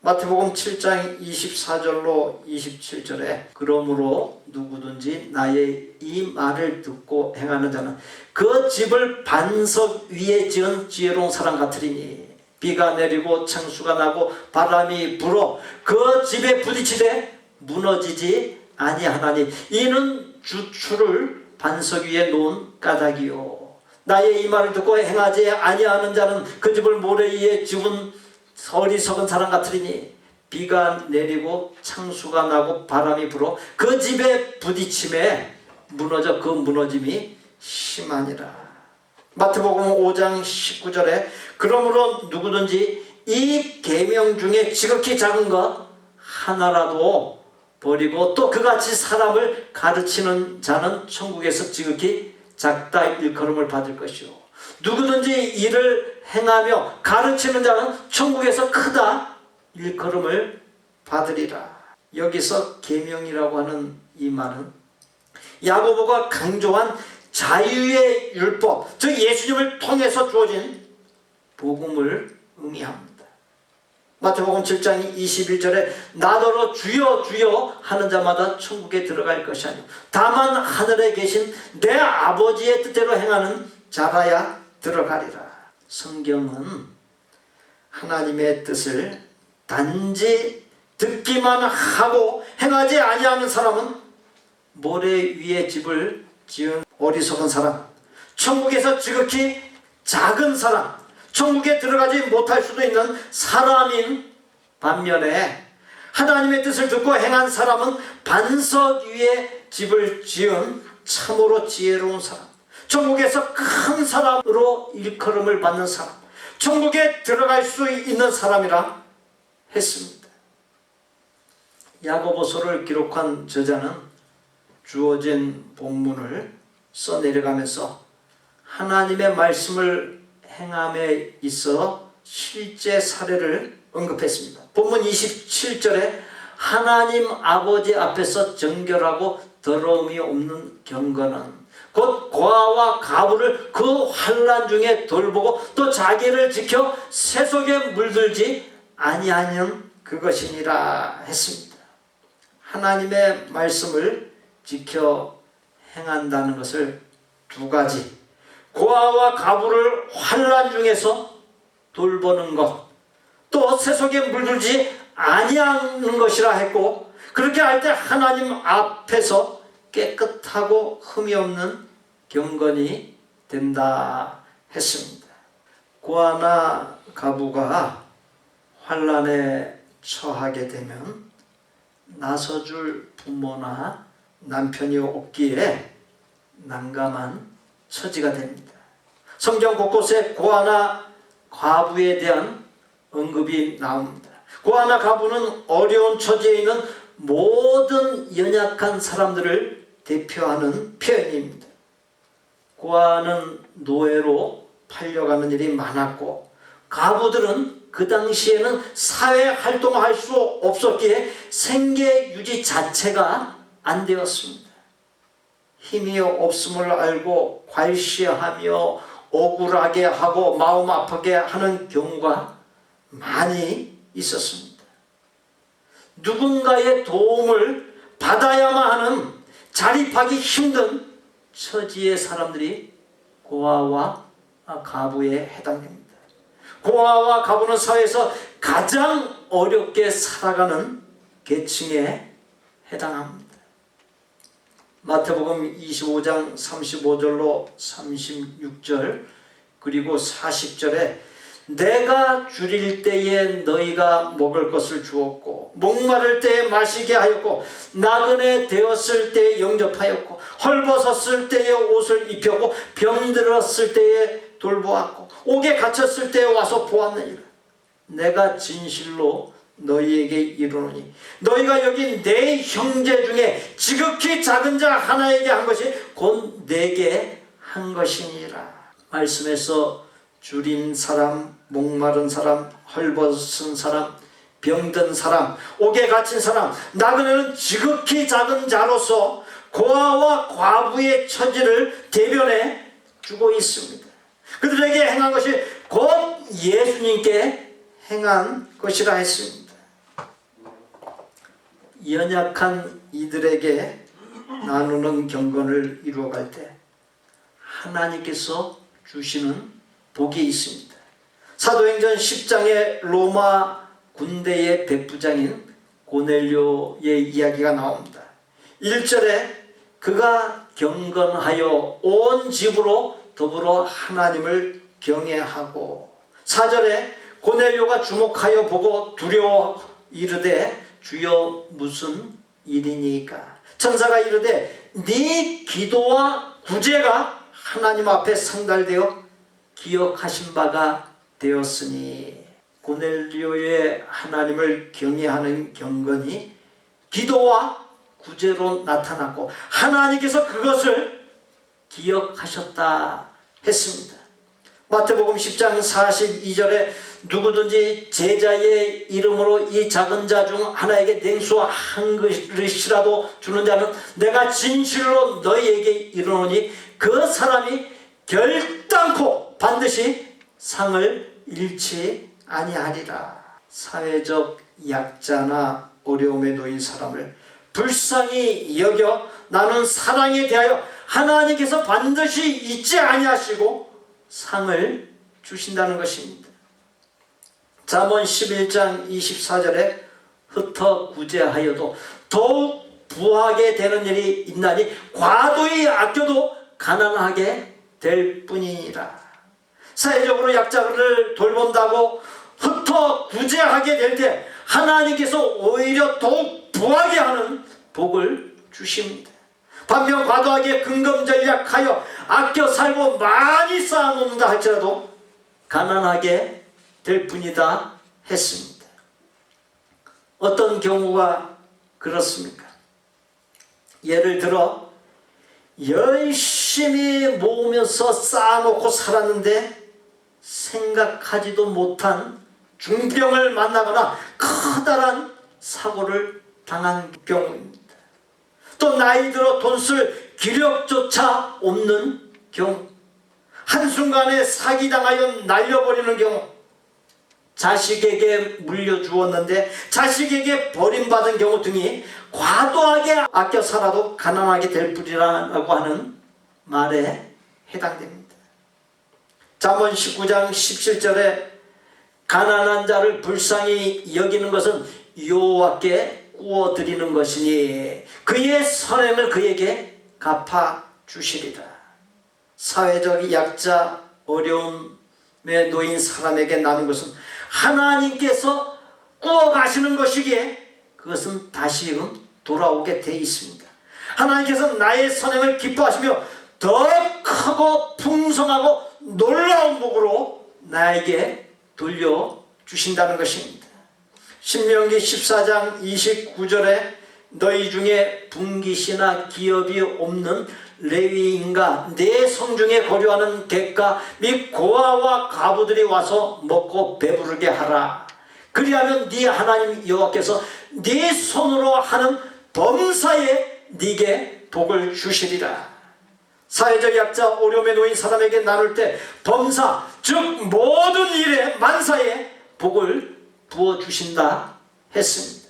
마태복음 7장 24절로 27절에 그러므로 누구든지 나의 이 말을 듣고 행하는 자는 그 집을 반석 위에 지은 지혜로운 사람 같으리니 비가 내리고 창수가 나고 바람이 불어 그 집에 부딪히되 무너지지 아니하나니 이는 주추를 반석 위에 놓은 까닭이요 나의 이 말을 듣고 행하지 아니하는 자는 그 집을 모래 위에 지은 어리석은 사람 같으리니 비가 내리고 창수가 나고 바람이 불어 그 집에 부딪힘에 무너져 그 무너짐이 심하니라. 마태복음 5장 19절에 그러므로 누구든지 이 계명 중에 지극히 작은 것 하나라도 버리고 또 그같이 사람을 가르치는 자는 천국에서 지극히 작다 일컬음을 받을 것이요 누구든지 이를 행하며 가르치는 자는 천국에서 크다 일컬음을 받으리라. 여기서 계명이라고 하는 이 말은 야고보가 강조한 자유의 율법, 즉 예수님을 통해서 주어진 복음을 의미합니다. 마태복음 7장 21절에 나더러 주여 주여 하는 자마다 천국에 들어갈 것이 아니오 다만 하늘에 계신 내 아버지의 뜻대로 행하는 자라야 들어가리라. 성경은 하나님의 뜻을 단지 듣기만 하고 행하지 아니하는 사람은 모래 위에 집을 지은 어리석은 사람, 천국에서 지극히 작은 사람, 천국에 들어가지 못할 수도 있는 사람인 반면에 하나님의 뜻을 듣고 행한 사람은 반석 위에 집을 지은 참으로 지혜로운 사람, 천국에서 큰 사람으로 일컬음을 받는 사람, 천국에 들어갈 수 있는 사람이라 했습니다. 야고보서를 기록한 저자는 주어진 본문을 써내려가면서 하나님의 말씀을 행함에 있어 실제 사례를 언급했습니다. 본문 27절에 하나님 아버지 앞에서 정결하고 더러움이 없는 경건은 곧 고아와 가부를 그 환난 중에 돌보고 또 자기를 지켜 세속에 물들지 아니하는 그것이니라 했습니다. 하나님의 말씀을 지켜 행한다는 것을 두 가지, 고아와 가부를 환난 중에서 돌보는 것, 또 세속에 물들지 아니하는 것이라 했고, 그렇게 할 때 하나님 앞에서 깨끗하고 흠이 없는 경건이 된다 했습니다. 고아나 가부가 환난에 처하게 되면 나서줄 부모나 남편이 없기에 난감한 처지가 됩니다. 성경 곳곳에 고아나 과부에 대한 언급이 나옵니다. 고아나 가부는 어려운 처지에 있는 모든 연약한 사람들을 대표하는 표현입니다. 고아는 노예로 팔려가는 일이 많았고, 가부들은 그 당시에는 사회 활동할 수 없었기에 생계 유지 자체가 안 되었습니다. 힘이 없음을 알고 괄시하며 억울하게 하고 마음 아프게 하는 경우가 많이 있었습니다. 누군가의 도움을 받아야만 하는 자립하기 힘든 처지의 사람들이 고아와 가부에 해당됩니다. 고아와 가부는 사회에서 가장 어렵게 살아가는 계층에 해당합니다. 마태복음 25장 35절로 36절 그리고 40절에 내가 줄일 때에 너희가 먹을 것을 주었고 목마를 때에 마시게 하였고 나그네 되었을 때에 영접하였고 헐벗었을 때에 옷을 입혔고 병들었을 때에 돌보았고 옥에 갇혔을 때에 와서 보았느니라. 내가 진실로 너희에게 이르노니 너희가 여기 내 형제 중에 지극히 작은 자 하나에게 한 것이 곧 내게 한 것이니라. 말씀에서 줄인 사람, 목마른 사람, 헐벗은 사람, 병든 사람, 옥에 갇힌 사람, 나그네는 지극히 작은 자로서 고아와 과부의 처지를 대변해 주고 있습니다. 그들에게 행한 것이 곧 예수님께 행한 것이라 했습니다. 연약한 이들에게 나누는 경건을 이루어갈 때 하나님께서 주시는 복이 있습니다. 사도행전 10장에 로마 군대의 백부장인 고넬료의 이야기가 나옵니다. 1절에 그가 경건하여 온 집으로 더불어 하나님을 경외하고 4절에 고넬료가 주목하여 보고 두려워 이르되 주여 무슨 일이니까 천사가 이르되 네 기도와 구제가 하나님 앞에 상달되어 기억하신 바가 되었으니 고넬료의 하나님을 경외하는 경건이 기도와 구제로 나타났고 하나님께서 그것을 기억하셨다 했습니다. 마태복음 10장 42절에 누구든지 제자의 이름으로 이 작은 자 중 하나에게 냉수와 한 그릇이라도 주는 자는 내가 진실로 너희에게 이르노니 그 사람이 결단코 반드시 상을 잃지 아니하리라. 사회적 약자나 어려움에 놓인 사람을 불쌍히 여겨 나눈 사랑에 대하여 하나님께서 반드시 잊지 아니하시고 상을 주신다는 것입니다. 잠언 11장 24절에 흩어 구제하여도 더욱 부하게 되는 일이 있나니 과도히 아껴도 가난하게 될 뿐이니라. 사회적으로 약자를 돌본다고 흩어 구제하게 될 때 하나님께서 오히려 더욱 부하게 하는 복을 주십니다. 반면 과도하게 근검전략하여 아껴 살고 많이 쌓아놓는다 할지라도 가난하게 될 뿐이다 했습니다. 어떤 경우가 그렇습니까? 예를 들어 열심히 모으면서 쌓아놓고 살았는데 생각하지도 못한 중병을 만나거나 커다란 사고를 당한 경우입니다. 또 나이 들어 돈 쓸 기력조차 없는 경우, 한순간에 사기당하여 날려버리는 경우, 자식에게 물려주었는데 자식에게 버림받은 경우 등이 과도하게 아껴 살아도 가난하게 될 뿐이라고 하는 말에 해당됩니다. 잠언 19장 17절에 가난한 자를 불쌍히 여기는 것은 여호와께 구워드리는 것이니 그의 선행을 그에게 갚아주시리라. 사회적 약자, 어려움에 놓인 사람에게 나눈 것은 하나님께서 구워가시는 것이기에 그것은 다시금 돌아오게 돼 있습니다. 하나님께서 나의 선행을 기뻐하시며 더 크고 풍성하고 놀라운 복으로 나에게 돌려주신다는 것입니다. 신명기 14장 29절에 너희 중에 분깃이나 기업이 없는 레위인과 내 성중에 거류하는 객가 및 고아와 과부들이 와서 먹고 배부르게 하라. 그리하면 네 하나님 여호와께서 네 손으로 하는 범사에 네게 복을 주시리라. 사회적 약자, 어려움에 놓인 사람에게 나눌 때 범사, 즉 모든 일에 만사에 복을 부어주신다 했습니다.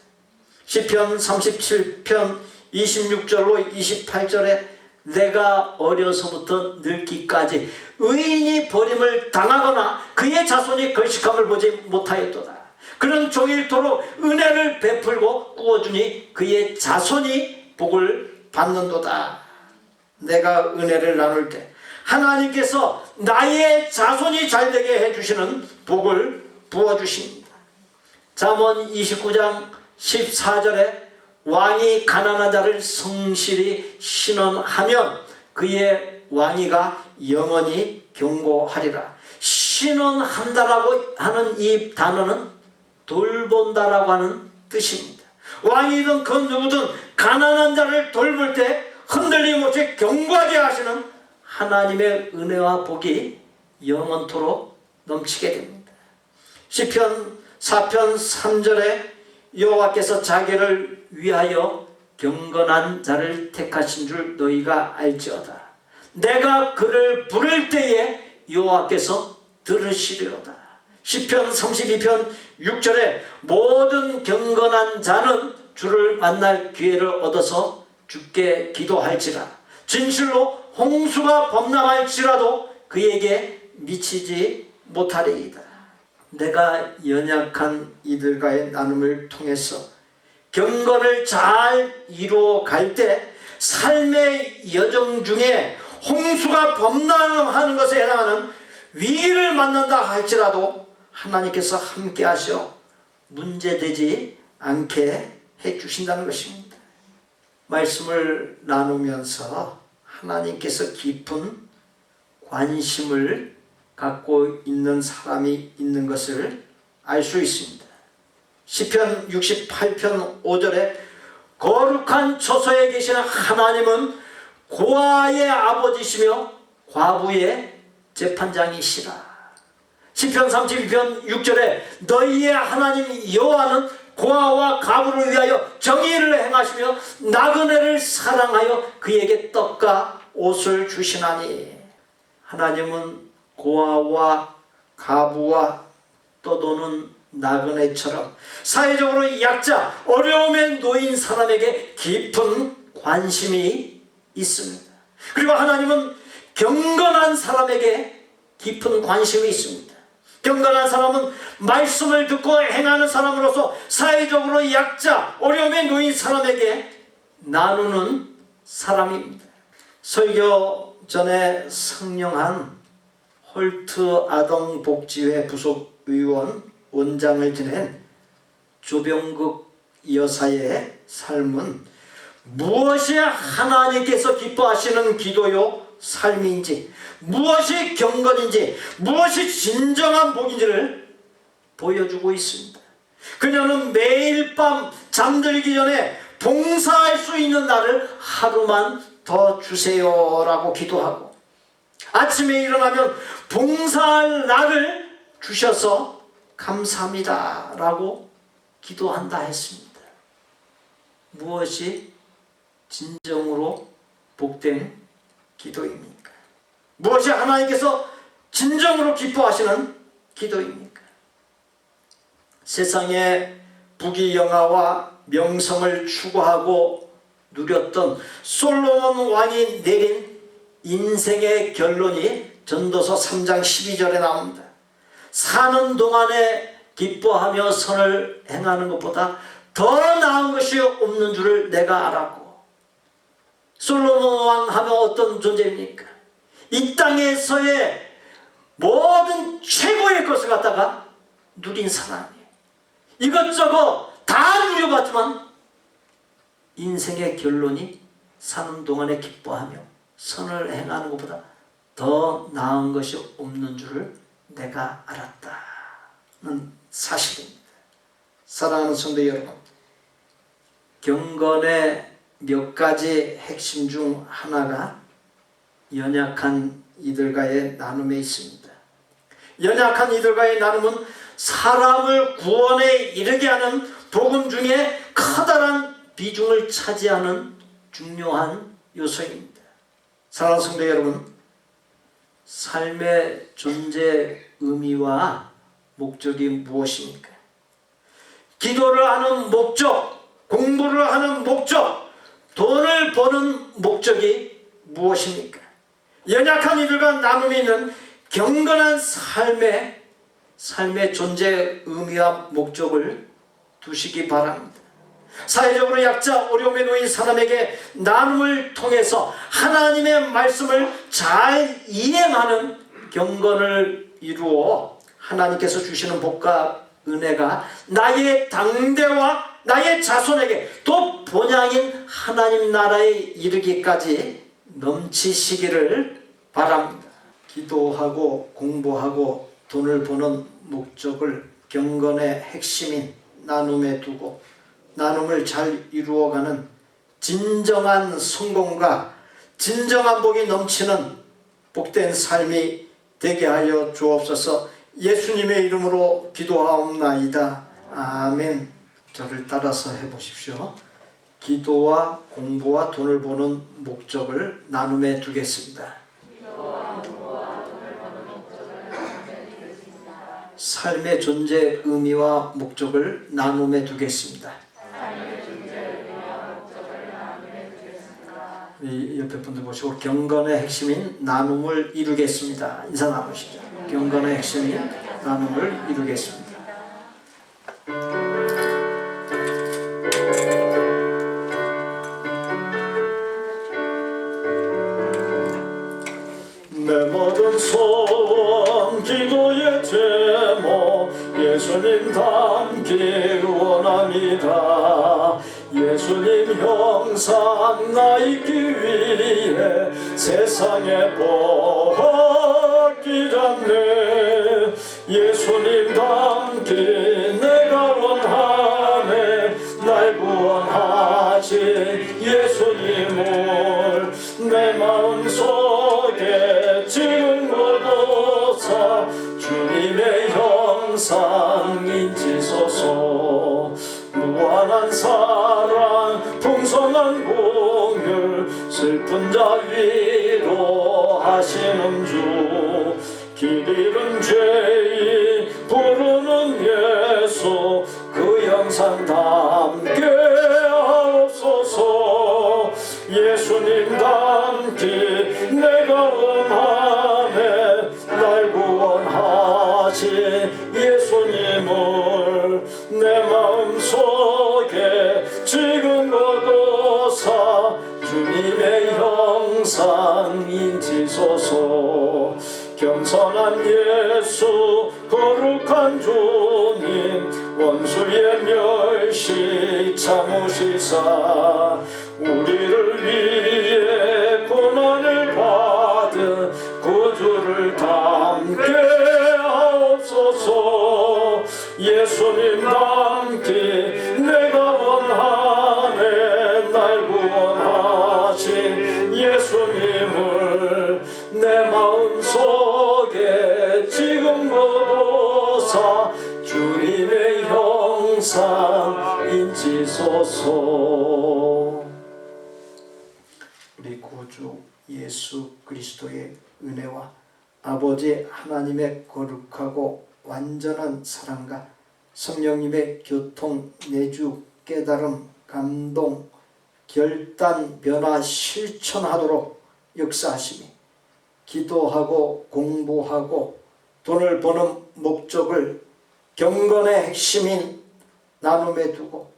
시편 37편 26절로 28절에 내가 어려서부터 늙기까지 의인이 버림을 당하거나 그의 자손이 걸식함을 보지 못하였도다. 그는 종일토록 은혜를 베풀고 구워주니 그의 자손이 복을 받는도다. 내가 은혜를 나눌 때 하나님께서 나의 자손이 잘되게 해주시는 복을 부어주십니다. 잠언 29장 14절에 왕이 가난한 자를 성실히 신원하면 그의 왕위가 영원히 경고하리라. 신원한다라고 하는 이 단어는 돌본다라고 하는 뜻입니다. 왕이든 그 누구든 가난한 자를 돌볼 때 흔들림 없이 경고하게 하시는 하나님의 은혜와 복이 영원토록 넘치게 됩니다. 시편 4편 3절에 여호와께서 자기를 위하여 경건한 자를 택하신 줄 너희가 알지어다. 내가 그를 부를 때에 여호와께서 들으시리로다. 시편 32편 6절에 모든 경건한 자는 주를 만날 기회를 얻어서 주께 기도할지라. 진실로 홍수가 범람할지라도 그에게 미치지 못하리이다. 내가 연약한 이들과의 나눔을 통해서 경건을 잘 이루어 갈 때 삶의 여정 중에 홍수가 범람하는 것에 해당하는 위기를 만난다 할지라도 하나님께서 함께 하셔 문제되지 않게 해주신다는 것입니다. 말씀을 나누면서 하나님께서 깊은 관심을 갖고 있는 사람이 있는 것을 알 수 있습니다. 시편 68편 5절에 거룩한 처소에 계시는 하나님은 고아의 아버지시며 과부의 재판장이시라. 시편 32편 6절에 너희의 하나님 여호와는 고아와 과부를 위하여 정의를 행하시며 나그네를 사랑하여 그에게 떡과 옷을 주시나니. 하나님은 고아와 과부와 떠도는 나그네처럼 사회적으로 약자, 어려움에 놓인 사람에게 깊은 관심이 있습니다. 그리고 하나님은 경건한 사람에게 깊은 관심이 있습니다. 경건한 사람은 말씀을 듣고 행하는 사람으로서 사회적으로 약자, 어려움에 놓인 사람에게 나누는 사람입니다. 설교 전에 성령한 홀트 아동복지회 부속 의원 원장을 지낸 조병국 여사의 삶은 무엇이 하나님께서 기뻐하시는 기도요 삶인지, 무엇이 경건인지, 무엇이 진정한 복인지를 보여주고 있습니다. 그녀는 매일 밤 잠들기 전에 봉사할 수 있는 날을 하루만 더 주세요라고 기도하고, 아침에 일어나면 봉사할 날을 주셔서 감사합니다 라고 기도한다 했습니다. 무엇이 진정으로 복된 기도입니까? 무엇이 하나님께서 진정으로 기뻐하시는 기도입니까? 세상의 부귀영화와 명성을 추구하고 누렸던 솔로몬 왕이 내린 인생의 결론이 전도서 3장 12절에 나옵니다. 사는 동안에 기뻐하며 선을 행하는 것보다 더 나은 것이 없는 줄을 내가 알았고, 솔로몬 왕 하면 어떤 존재입니까? 이 땅에서의 모든 최고의 것을 갖다가 누린 사람이에요. 이것저것 다 누려봤지만 인생의 결론이 사는 동안에 기뻐하며 선을 행하는 것보다 더 나은 것이 없는 줄을 내가 알았다는 사실입니다. 사랑하는 성도 여러분, 경건의 몇 가지 핵심 중 하나가 연약한 이들과의 나눔에 있습니다. 연약한 이들과의 나눔은 사람을 구원에 이르게 하는 복음 중에 커다란 비중을 차지하는 중요한 요소입니다. 사랑하는 성도 여러분, 삶의 존재 의미와 목적이 무엇입니까? 기도를 하는 목적, 공부를 하는 목적, 돈을 버는 목적이 무엇입니까? 연약한 이들과 나눔이 있는 경건한 삶의 존재 의미와 목적을 두시기 바랍니다. 사회적으로 약자, 어려움에 놓인 사람에게 나눔을 통해서 하나님의 말씀을 잘 이행하는 경건을 이루어 하나님께서 주시는 복과 은혜가 나의 당대와 나의 자손에게 또 본향인 하나님 나라에 이르기까지 넘치시기를 바랍니다. 기도하고 공부하고 돈을 버는 목적을 경건의 핵심인 나눔에 두고 나눔을 잘 이루어가는 진정한 성공과 진정한 복이 넘치는 복된 삶이 되게 하여 주옵소서. 예수님의 이름으로 기도하옵나이다. 아멘. 저를 따라서 해보십시오. 기도와 공부와 돈을 버는 목적을 나눔에 두겠습니다. 삶의 존재 의미와 목적을 나눔에 두겠습니다. 이 옆에 분들 보시고 경건의 핵심인 나눔을 이루겠습니다. 인사 나누시죠. 경건의 핵심인 나눔을 이루겠습니다. 내 모든 소원 기도의 제목 예수님 닮길 원합니다. 예수님 형상 나 있기 위해 세상에 복이 잡네. 예수님 닮길 내가 원하네. 날 구원하신 예수님을 내 마음속에 지금 거둬서 주님의 형상 인치소서. 무한한 사랑 풍성한 공율 슬픈 자 위로하시는 주. 길 잃은 죄인 부르는 예수 그 형상 담게 하옵소서. 예수님 닮기 내가 원하네. 날 구원하신 예수님을 내 마음속에 지금 거둬서 주님의 형상 인치소서. 겸손한 예수 거룩한 주님 원수의 멸시 참으시사 우리를 위해 고난을 받은 구주를 담게 하옵소서. 예수님 닮기 내가 원하네. 날 구원하신 예수님을 내 마음속에 지금 거둬서 주님의 형상 인치소서. 우리 구주 예수 그리스도의 은혜와 아버지 하나님의 거룩하고 완전한 사랑과 성령님의 교통, 내주, 깨달음, 감동, 결단, 변화, 실천하도록 역사하시니 기도하고 공부하고 돈을 버는 목적을 경건의 핵심인 나눔에 두고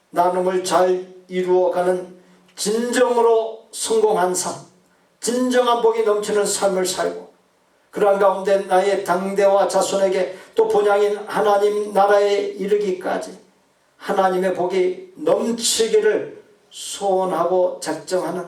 나눔을 잘 이루어가는 진정으로 성공한 삶, 진정한 복이 넘치는 삶을 살고 그러한 가운데 나의 당대와 자손에게 또 본향인 하나님 나라에 이르기까지 하나님의 복이 넘치기를 소원하고 작정하는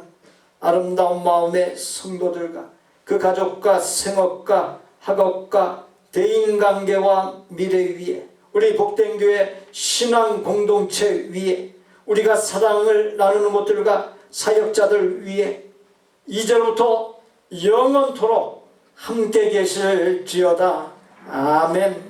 아름다운 마음의 성도들과 그 가족과 생업과 학업과 대인관계와 미래 위에 우리 복된 교회 신앙 공동체 위에 우리가 사랑을 나누는 것들과 사역자들 위에 이제부터 영원토록 함께 계실지어다. 아멘.